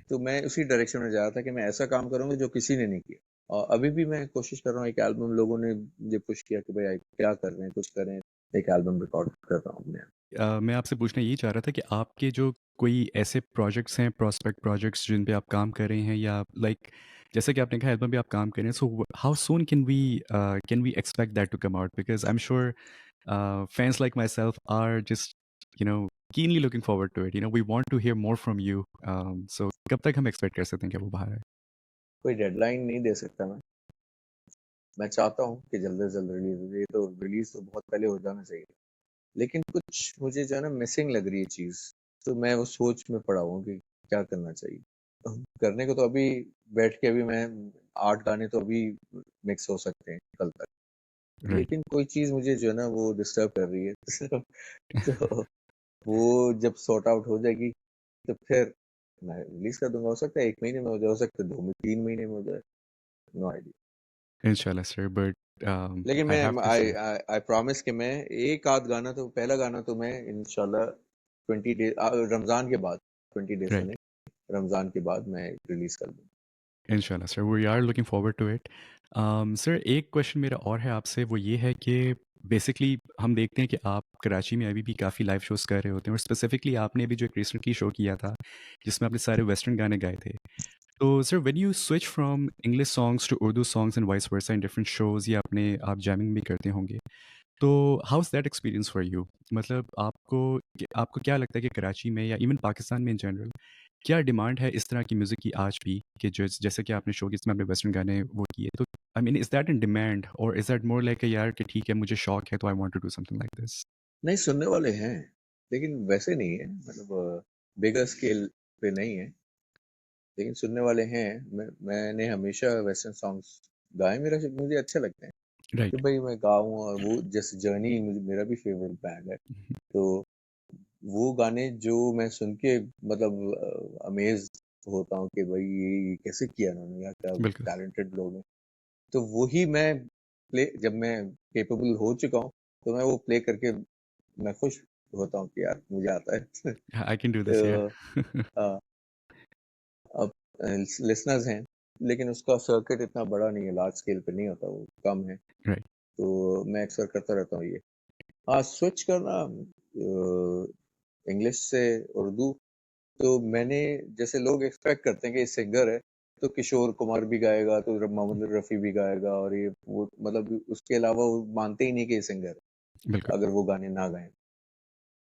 तो मैं उसी डायरेक्शन में जा रहा था कि मैं ऐसा काम करूंगा जो किसी ने नहीं किया। और अभी भी मैं कोशिश कर रहा हूँ, एक एल्बम लोगों ने मुझे पुश किया कि भाई क्या कर रहे हैं, कुछ करें। एक एल्बम रिकॉर्ड कर रहा हूँ अपने। मैं आपसे पूछना यही चाह रहा था कि आपके जो कोई ऐसे प्रोजेक्ट्स हैं, प्रॉस्पेक्ट प्रोजेक्ट्स जिन पे आप काम कर रहे हैं या लाइक जैसे कि आपने कहा एल्बम पे आप काम कर रहे हैं, so how soon can we expect that to come out? Because I am sure fans like myself are just, you know, keenly looking forward to it, we want to hear more from you. So कब तक हम expect कर सकते हैं कि वो बाहर आए? कोई डेडलाइन नहीं दे सकता मैं चाहता हूँ कि जल्द से जल्द रिलीज हो जाए, तो रिलीज तो बहुत पहले हो जाना चाहिए, लेकिन कुछ मुझे जो है ना मिसिंग लग रही है चीज। तो मैं वो सोच में पड़ा हूँ कि क्या करना चाहिए। करने को तो अभी बैठ के अभी मैं 8 गाने तो अभी मिक्स हो सकते हैं कल तक, राइट। लेकिन कोई चीज मुझे जो है ना वो डिस्टर्ब कर रही है। तो वो जब सॉर्ट आउट हो जाएगी तो फिर मैं रिलीज कर दूंगा। हो सकता है 1 महीने में हो जाए, हो सकता है 2 3 महीने में हो जाए, नो आइडिया। इंशाल्लाह सर, बट लेकिन आई मैं हैव टू आई से। आई प्रॉमिस कि मैं एक आध गाना तो, पहला गाना तो मैं इंशाल्लाह 20 डेज रमजान के बाद, 20 डेज से राइट। नहीं, रमजान के बाद मैं रिलीज कर दूँ। इंशाल्लाह sir, we are looking forward to it. Sir, एक क्वेश्चन मेरा और है आपसे, वो ये है कि बेसिकली हम देखते हैं कि आप कराची में अभी भी काफ़ी लाइव शोज़ कर रहे होते हैं, और स्पेसिफिकली आपने अभी जो एक रिसेंटली शो किया था जिसमें आपने सारे वेस्टर्न गाने गाए थे। तो sir, when you switch from English songs to Urdu songs and vice versa in different shows, या अपने आप जैमिंग भी करते होंगे, तो how is that experience for you? मतलब आपको क्या लगता है कि कराची में या इवन पाकिस्तान में इन जनरल क्या डिमांड है इस तरह की म्यूज़िक की आज भी, कि जैसे कि आपने शो में आपने वेस्टर्न गाने वो किए, तो I mean is that in demand, और इज़ दैट मोर लाइक यार कि ठीक है मुझे शौक है तो I want to do something like this? नहीं, सुनने वाले हैं, लेकिन वैसे नहीं है, मतलब बिगर स्केल पे नहीं है, लेकिन सुनने वाले हैं। मैंने हमेशा वेस्टर्न सॉन्ग्स गाए, मुझे अच्छे लगते हैं कि राइट। भाई मैं गाऊं। और वो जैसे जर्नी मुझे, मेरा भी फेवरेट बैंड है, तो वो गाने जो मैं सुन के मतलब अमेज होता हूँ कि भाई ये कैसे किया इन्होंने, या क्या बिल्कुल। टैलेंटेड लोग हैं। तो वही मैं प्ले, जब मैं केपेबल हो चुका हूँ तो मैं वो प्ले करके मैं खुश होता हूँ कि यार मुझे आता है। आई कैन डू दिस, या। तो अ, अब लिसनर्स हैं, लेकिन उसका सर्किट इतना बड़ा नहीं है, लार्ज स्केल पे नहीं होता, वो कम है। राइट। तो मैं अक्सर करता रहता हूँ ये। हाँ, स्विच करना इंग्लिश से उर्दू, तो मैंने, जैसे लोग एक्सपेक्ट करते हैं कि सिंगर है तो किशोर कुमार भी गाएगा, तो मोहम्मद रफ़ी भी गाएगा, और ये वो मतलब उसके अलावा वो मानते ही नहीं कि ये सिंगर बिल्कुल। है अगर वो गाने ना गाएं।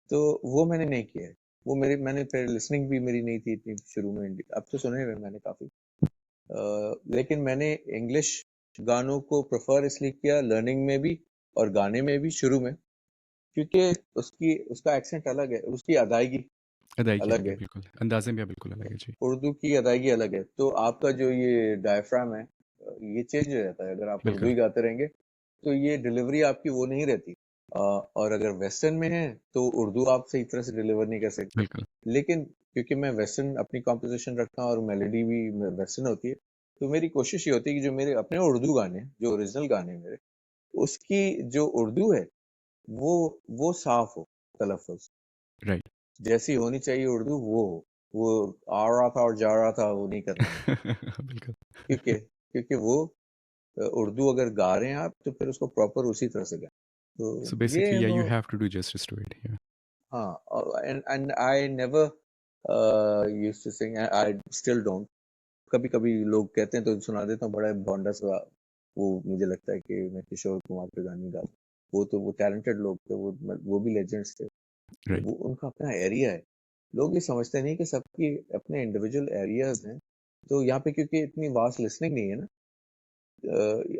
तो वो मैंने नहीं किया है। वो मेरी, मैंने फिर लिसनिंग भी मेरी नहीं थी इतनी शुरू में, अब तो सुने हुए मैंने काफी। लेकिन मैंने इंग्लिश गानों को प्रेफर इसलिए किया लर्निंग में भी और गाने में भी शुरू में, क्योंकि उसकी उसका एक्सेंट अलग है, उसकी अदायगी अदायगी अलग अलग है, है। बिल्कुल अंदाजे में बिल्कुल अलग है जी। उर्दू की अदायगी अलग है, तो आपका जो ये डायफ्राम है, ये चेंज हो जाता है। अगर आप उर्दू बिल्कुल। ही गाते रहेंगे तो ये डिलीवरी आपकी वो नहीं रहती। और अगर वेस्टर्न में है तो उर्दू आप सही तरह से डिलीवर नहीं कर सकते। बिल्कुल। लेकिन क्योंकि मैं वेस्टर्न अपनी कॉम्पोजिशन रखता हूँ और मेलोडी भी वेस्टर्न होती है, तो मेरी कोशिश ये होती है कि जो मेरे अपने उर्दू गाने हैं, जो ओरिजिनल गाने हैं मेरे, उसकी जो उर्दू है वो वो साफ हो, तलफ़्फ़ुज़ राइट। जैसी होनी चाहिए उर्दू वो हो। वो आ रहा था और जा रहा था वो नहीं करना है। बिल्कुल। क्योंकि क्योंकि वो उर्दू अगर गा रहे हैं आप तो फिर उसको प्रॉपर उसी तरह से गाएं। तो सो ये बेसिकली या वो, you have to do justice to it, yeah. हाँ। And I never used to sing, I still don't. कभी कभी लोग कहते हैं तो सुना देता हूँ, बड़ा भोंडा सा। वो मुझे लगता है कि मैं किशोर कुमार के गाने गा, वो तो वो टैलेंटेड लोग थे, वो भी लेजेंड्स थे। राइट। वो उनका अपना एरिया है। लोग ये समझते नहीं कि सबकी अपने इंडिविजुअल एरियाज हैं। तो यहाँ पे क्योंकि इतनी वास्ट लिसनिंग नहीं है ना,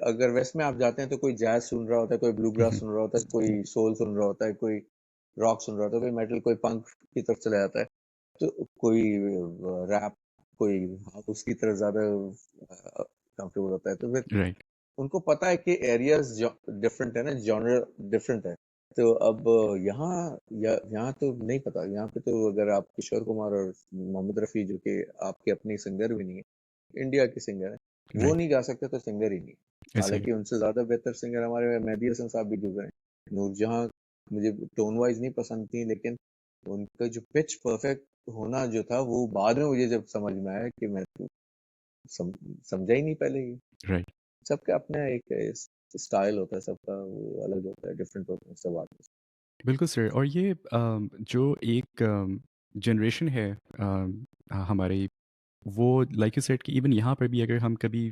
अगर वेस्ट में आप जाते हैं तो कोई जैज सुन रहा होता है, कोई ब्लू ग्रास सुन रहा होता है, कोई सोल सुन रहा होता है, कोई रॉक सुन रहा होता है, कोई मेटल, कोई पंक की तरफ चला जाता है, तो कोई रैप, कोई हाउस की तरफ ज्यादा कंफर्टेबल होता है। तो फिर राइट। उनको पता है कि एरियाज डिफरेंट है ना, जॉनर डिफरेंट है। तो अब यहाँ यहाँ तो नहीं पता। यहाँ पे तो अगर आप किशोर कुमार और मोहम्मद रफ़ी, जो कि आपके अपने सिंगर भी नहीं है, इंडिया के सिंगर है, वो राइट। नहीं गा सकते तो सिंगर ही नहीं। ऐसे ही। हालांकि उनसे ज्यादा बेहतर सिंगर हमारे मेहदी हसन साहब भी गुजरे हैं। नूरजहां मुझे टोन वाइज नहीं पसंद थी, लेकिन उनका जो पिच परफेक्ट होना जो था, वो बाद में मुझे जब समझ में आया कि मैं तो सम, समझा ही नहीं पहले ही। राइट। सबका अपना एक स्टाइल होता है, सबका वो अलग होता है, डिफरेंट होता है सब आर्टिस्ट। बिल्कुल सर, और ये जो एक जनरेशन है हमारी, वो लाइक यू सेड कि इवन यहाँ पर भी अगर हम कभी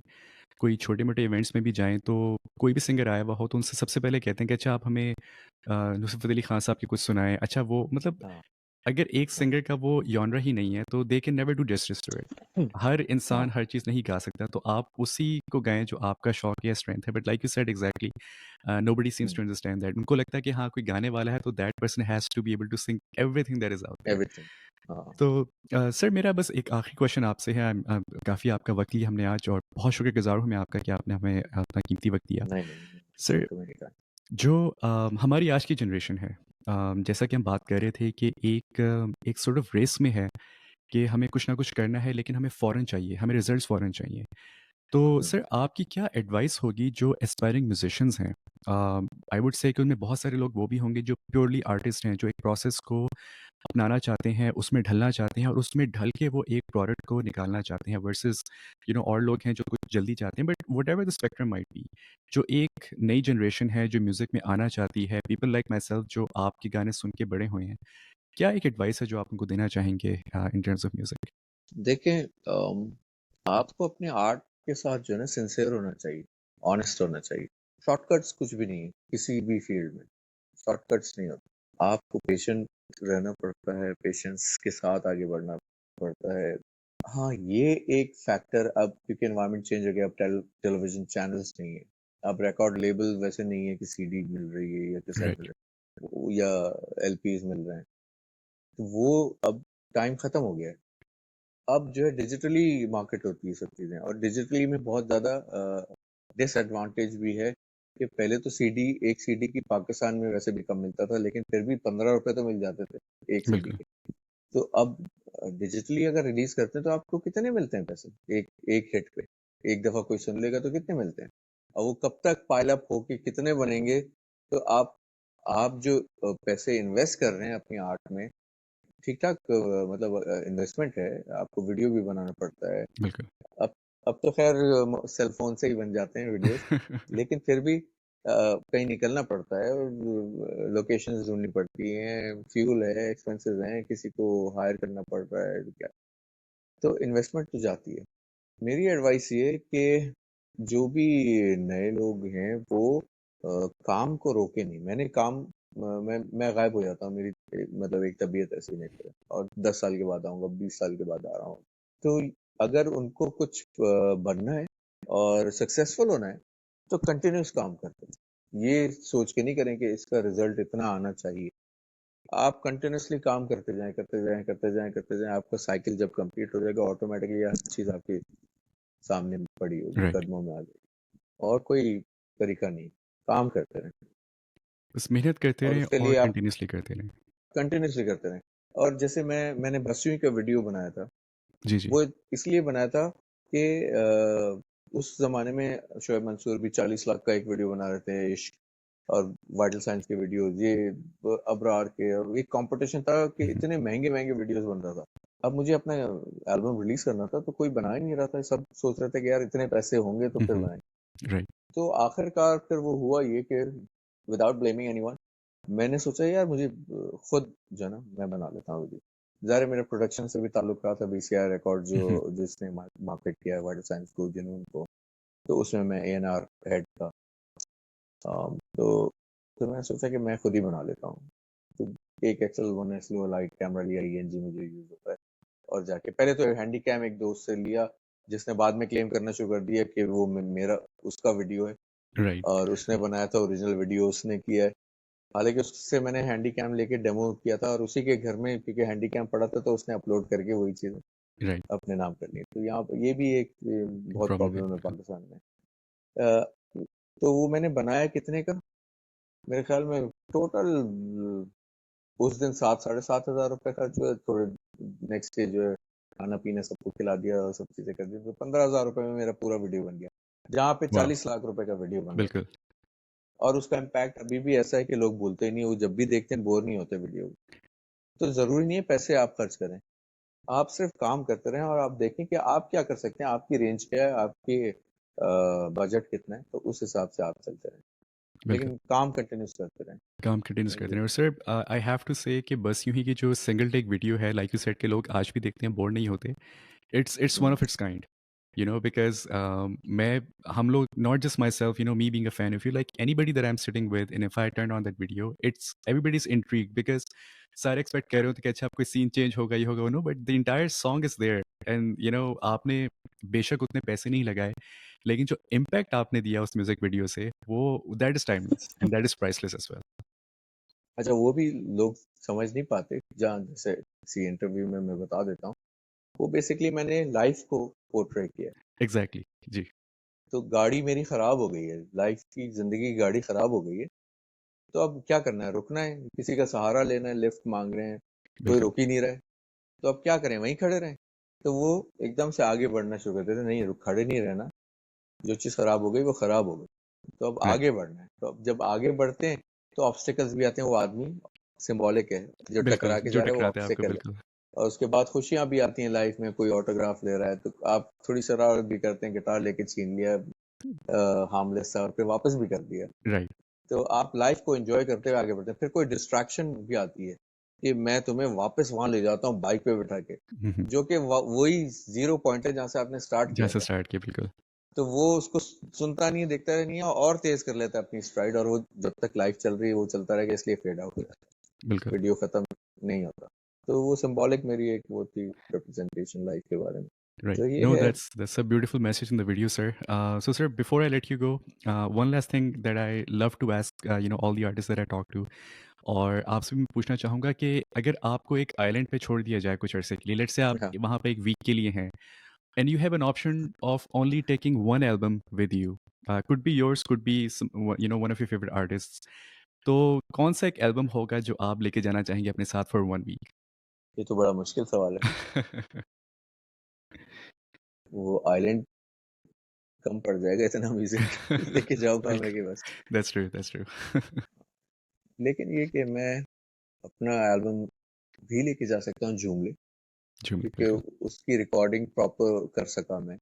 कोई छोटे-मोटे इवेंट्स में भी जाएँ, तो कोई भी सिंगर आया हुआ हो तो उनसे सबसे पहले कहते हैं कि अच्छा आप हमें नुसरत फ़तेह अली ख़ान साहब की कुछ सुनाएँ। अच्छा वो मतलब हाँ, अगर एक सिंगर का वो जॉनरा ही नहीं है, तो they can never do justice to it. हुँ, हर इंसान हाँ, हर चीज़ नहीं गा सकता, तो आप उसी को गाएँ जो आपका शौक या स्ट्रेंथ है। But like you said exactly nobody seems hmm, to understand that. उनको लगता है कि हाँ, कोई गाने वाला है, तो that person has to be able to sing everything that is out there. Everything हाँ, तो सर मेरा बस एक आखिरी क्वेश्चन आपसे है। काफ़ी आपका वक़्त लिया हमने आज और बहुत शुक्रगुज़ार हूँ मैं आपका कि आपने हमें अपना कीमती वक़्त दिया। नहीं, नहीं, नहीं, सर वेलकम एनी टाइम। जो हमारी आज की जनरेशन है, जैसा कि हम बात कर रहे थे कि एक सॉर्ट ऑफ रेस में है कि हमें कुछ ना कुछ करना है लेकिन हमें फ़ौरन चाहिए, हमें रिज़ल्ट्स फ़ौरन चाहिए। तो हुँ, सर आपकी क्या एडवाइस होगी जो एस्पायरिंग म्यूज़िशियंस हैं? आई वुड से कि उनमें बहुत सारे लोग वो भी होंगे जो प्योरली आर्टिस्ट हैं, जो एक प्रोसेस को अपनाना चाहते हैं, उसमें ढलना चाहते हैं और उसमें ढल के वो एक प्रोडक्ट को निकालना चाहते हैं वर्सेस और लोग हैं जो कुछ जल्दी चाहते हैं but whatever the spectrum might be. जो एक नई जनरेशन है जो म्यूज़िक में आना चाहती है, पीपल लाइक माई सेल्फ जो आपके गाने सुन के बड़े हुए हैं, क्या एक एडवाइस है जो आप उनको देना चाहेंगे इन टर्म्स ऑफ म्यूज़िक? देखिए आपको अपने आर्ट के साथ जो है ना सिंसियर होना चाहिए, ऑनेस्ट होना चाहिए। शॉर्टकट्स कुछ भी नहीं है, किसी भी फील्ड में, शॉर्टकट्स नहीं होते। आपको पेशेंट रहना पड़ता है, पेशेंस के साथ आगे बढ़ना पड़ता है। हाँ, ये एक फैक्टर अब क्योंकि एनवायरनमेंट चेंज हो गया, अब टेलीविज़न चैनल्स नहीं है। अब रिकॉर्ड लेबल वैसे नहीं है कि सीडी मिल रही है या कैसेट मिल राइट, रहा है या एलपीज़ मिल रहे हैं। तो वो अब टाइम खत्म हो गया है। अब जो है डिजिटली मार्केट होती है सब चीज़ें और डिजिटली में बहुत ज़्यादा डिसएडवांटेज भी है कि पहले तो सीडी एक सीडी की पाकिस्तान में वैसे भी कम मिलता था लेकिन फिर भी ₹15 तो मिल जाते थे एक सीडी बिल्कुल, के। तो अब डिजिटली अगर रिलीज करते हैं तो आपको कितने मिलते हैं पैसे एक एक हिट पे? एक दफा कोई सुन लेगा तो कितने मिलते हैं? और वो कब तक पाइल अप होके कितने बनेंगे? तो आप जो पैसे इन्वेस्ट कर रहे हैं अपनी आर्ट में ठीक-ठाक मतलब इन्वेस्टमेंट है, आपको वीडियो भी बनाना पड़ता है। बिल्कुल। अब अब तो ख़ैर सेल फ़ोन से ही बन जाते हैं वीडियोज़, लेकिन फिर भी कहीं निकलना पड़ता है और लोकेशंस ढूँढनी पड़ती हैं, फ्यूल है, एक्सपेंसेस हैं, किसी को हायर करना पड़ रहा है, तो क्या तो इन्वेस्टमेंट तो जाती है। मेरी एडवाइस ये है कि जो भी नए लोग हैं वो काम को रोके नहीं। मैंने काम मैं गायब हो जाता हूँ मेरी मतलब एक तबीयत ऐसी नेचर है और 10 साल के बाद आऊँगा, 20 साल के बाद आ रहा हूँ। तो अगर उनको कुछ बनना है और सक्सेसफुल होना है तो कंटिन्यूअस काम करते हैं। ये सोच के नहीं करें कि इसका रिजल्ट इतना आना चाहिए। आप कंटिन्यूअसली काम करते जाएँ, करते जाएँ, करते जाएँ, करते जाएँ, आपका साइकिल जब कंप्लीट हो जाएगा ऑटोमेटिकली हर चीज़ आपकी सामने पड़ी होगी, राइट। कदमों में आ जाएगी और कोई तरीका नहीं, काम करते रहें बस मेहनत करते और रहें उसके और लिए आप कंटिन्यूअसली करते रहें। कंटिन्यूअसली करते रहें। और जैसे मैंने बसुई का वीडियो बनाया था, जी, जी। वो इसलिए बनाया था कि उस ज़माने में शोएब मंसूर भी 40 लाख का एक वीडियो बना रहे थे, इश्क और वाइटल साइंस के वीडियोज़, ये अबरार के और एक कॉम्पिटिशन था कि हुँ, हुँ। इतने महँगे-महँगे वीडियोज़ बन रहा था। अब मुझे अपना एल्बम रिलीज़ करना था, तो कोई बना ही नहीं रहा था, सब सोच रहे थे कि यार इतने पैसे होंगे तो हुँ, फिर हुँ। बनाएँगे। राइट। तो आखिरकार फिर वो हुआ ये कि विदाउट ब्लेमिंग एनीवन मैंने सोचा यार मुझे खुद जो है ना मैं बना लेता हूँ वीडियो ज़ाहिर है मेरे प्रोडक्शन से भी ताल्लुक रहा था बीसीआर रिकॉर्ड जो हुँ, हुँ। जिसने मार्केट किया है वाइल्ड साइंस को जुनून को तो उसमें मैं एएनआर हेड था तो मैंने सोचा कि मैं खुद ही बना लेता हूँ तो एक XL one S light camera लिया ईएनजी मुझे यूज होता है और जाके पहले तो हैंडी कैम एक दोस्त से लिया जिसने बाद में क्लेम करना शुरू कर दिया कि वो मेरा उसका वीडियो है राइट, और उसने बनाया था ओरिजिनल वीडियो उसने किया है हालांकि उससे मैंने हैंडी कैम लेके डेमो किया था और उसी के घर में क्योंकि हैंडी कैम पड़ा था तो उसने अपलोड करके वही चीज़ राइट। अपने नाम कर ली तो यहाँ पर ये भी एक बहुत प्रॉब्लम है प्रॉब्लम है बिल्कुल। पाकिस्तान में अ, तो वो मैंने बनाया कितने का मेरे ख्याल में टोटल उस दिन 7 साढ़े 7 हज़ार रुपए खर्च हुए थोड़े नेक्स्ट डे जो है खाना पीना सबको खिला दिया और सब चीजें कर दी तो 15,000 रुपए में मेरा पूरा वीडियो बन गया जहाँ पे वाह! 40 लाख रुपए का वीडियो बन रहा था बिल्कुल, और उसका इम्पैक्ट अभी भी ऐसा है कि लोग भूलते ही नहीं वो जब भी देखते हैं बोर नहीं होते वीडियो तो जरूरी नहीं है पैसे आप खर्च करें आप सिर्फ काम करते रहें और आप देखें कि आप क्या कर सकते हैं आपकी रेंज क्या है आपकी बजट कितना है तो उस हिसाब से आप चलते रहें बिल्कुल। लेकिन काम कंटिन्यूस करते रहें काम कंटिन्यूअस नहीं करते रहें और रुकना सर आई हैव टू से कि बस यूँ ही की जो सिंगल टेक वीडियो है लाइक यू सेड के लोग आज भी देखते हैं, बोर नहीं होते। It's one hmm, of its kind. because हम लोग, not just myself, me being a fan of you, like anybody that I'm sitting with, and if I turn on that video, it's everybody's intrigued because सारे expect कर रहे हो तो कि अच्छा कोई सीन चेंज होगा, ये होगा, no, but the entire song is there. And आपने बेशक उतने पैसे नहीं लगाए, लेकिन जो इम्पैक्ट आपने दिया उस म्यूजिक वीडियो से, वो that is timeless and that is priceless as well. अच्छा, वो भी लोग समझ नहीं पाते, जहाँ जैसे किसी इंटरव्यू में मैं बता देता हूँ, वो बेसिकली मैंने लाइफ को पोर्ट्रे किया। एग्जैक्टली जी। तो गाड़ी मेरी खराब हो गई है, लाइफ की जिंदगी की गाड़ी खराब हो गई है, तो अब क्या करना है? रुकना है, किसी का सहारा लेना है, लिफ्ट मांग रहे हैं, कोई बिल्कुल। रोक ही नहीं रहा है, तो अब क्या करें? वहीं खड़े रहें? तो वो एकदम से आगे बढ़ना शुरू कर देते, नहीं रुक, खड़े नहीं रहना, जो चीज खराब हो गई वो खराब हो गई, तो अब राइट। आगे बढ़ना है। तो अब जब आगे बढ़ते हैं तो ऑब्स्टिकल्स भी आते हैं, वो आदमी सिंबॉलिक है, जो बिल्कुल टकरा के जो जा रहा है वो टकराते हैं आपको, ऑब्स्टिकल है। बिल्कुल। और उसके बाद खुशियां भी आती हैं लाइफ में, कोई ऑटोग्राफ ले रहा है तो आप थोड़ी शरारत भी करते हैं, गिटार लेके छीन लिया, हार्मलेस था, और फिर वापस भी कर दिया। राइट। तो आप लाइफ को एंजॉय करते हुए आगे बढ़ते हैं। फिर कोई डिस्ट्रैक्शन भी आती है कि मैं तुम्हें वापस वहां ले जाता हूँ बाइक पे बिठा के, जो कि वही जीरो पॉइंट है जहाँ से आपने स्टार्ट किया जैसे था। स्टार्ट किया, बिल्कुल। तो वो उसको सुनता नहीं है, देखता नहीं है, और तेज कर लेता है अपनी स्ट्राइड, और वो जब तक लाइफ चल रही है वो चलता रहेगा, इसलिए फेड आउट हो जाता है, बिल्कुल। वीडियो खत्म नहीं होता। तो वो सिंबॉलिक मेरी एक वो थी रिप्रेजेंटेशन लाइफ के बारे में। Right. तो ये No, है। that's a beautiful message in the video, sir. So, sir, before I let you go, one last thing that I love to ask, all the artists that I talk to, और आपसे भी मैं पूछना चाहूँगा कि अगर आपको एक आइलैंड पे छोड़ दिया जाए कुछ अरसे के लिए, लेट्स से आप हाँ, वहाँ पे एक वीक के लिए हैं, and you have an option of only taking one album with you, could be yours, could be one of your favourite artist, तो कौन सा एक एल्बम होगा जो आप लेके जाना चाहेंगे अपने साथ फॉर वन ये तो बड़ा मुश्किल सवाल है। वीक? वो आइलैंड कम पड़ जाएगा, इतना म्यूजिक लेके जाऊंगा मैं कि बस। That's true. That's true. लेकिन ये कि मैं अपना एल्बम भी लेके जा सकता हूँ, झूम ले, झूम ले, क्योंकि बिल्कुल। उसकी रिकॉर्डिंग प्रॉपर कर सका मैं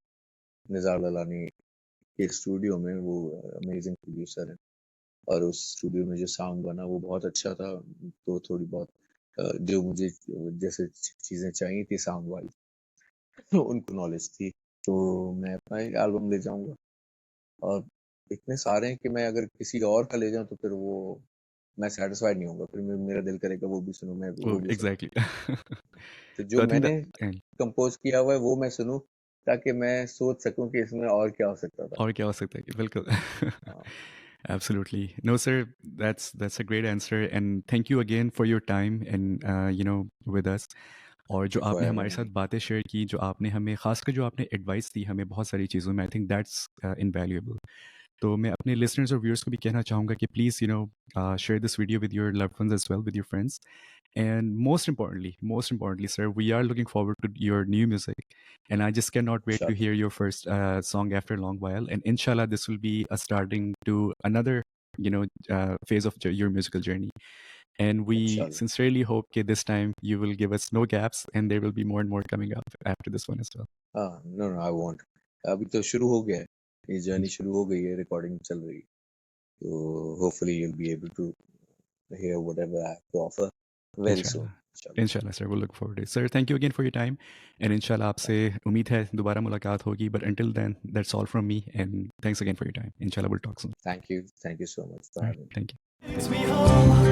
निज़ार ललानी के स्टूडियो में। वो अमेजिंग प्रोड्यूसर है, और उस स्टूडियो में जो साउंड बना वो बहुत अच्छा था। तो थोड़ी बहुत जो मुझे जैसे चीज़ें चाहिए थी साउंड वाली, तो उनको नॉलेज थी। तो मैं अपना एक एल्बम ले जाऊंगा, और इतने सारे हैं कि मैं अगर किसी और का ले जाऊं तो फिर वो मैं सेटिस्फाइड नहीं होऊंगा, फिर मेरा दिल करेगा वो भी सुनूं, मैं वो Oh, भी सुनूं। exactly. तो जो So I think that मैंने कंपोज किया हुआ है वो मैं सुनूं, ताकि मैं सोच सकूं कि इसमें और क्या हो सकता था। और क्या हो सकता है कि बिल्कुल। हाँ, Absolutely. No, sir, that's a great answer, and thank you again for your time and with us. और जो फॉर आपने हमारे हैविंग साथ मी। बातें शेयर की, जो आपने हमें खासकर जो आपने एडवाइस दी हमें बहुत सारी चीज़ों में, आई थिंक दैट्स इनवैल्यूएबल। तो मैं अपने लिसनर्स और व्यूअर्स को भी कहना चाहूँगा कि please share this video with your loved ones as well, with your friends, and most importantly, sir, we are looking forward to your new music, and I just cannot wait to इंशाल्लाह, hear your first song after a long while, and inshallah this will be a starting to another phase of your musical journey, and we इंशाल्लाह। sincerely hope that this time you will give us no gaps and there will be more and more coming up after this one as well. हाँ, no no, I want. अभी तो शुरू हो गया है, ये journey शुरू हो गई है, रिकॉर्डिंग चल रही है। तो hopefully you will be able to hear whatever I have to offer very soon Inshallah. इंशाल्लाह। Inshallah, sir. We'll look forward to it. Sir, thank you again for your time. And inshallah, आपसे उम्मीद है दोबारा मुलाकात होगी. But until then, that's all from me. And thanks again for your time. Inshallah, we'll talk soon. Thank you so much for All right. Having me. Thank you. Takes me home.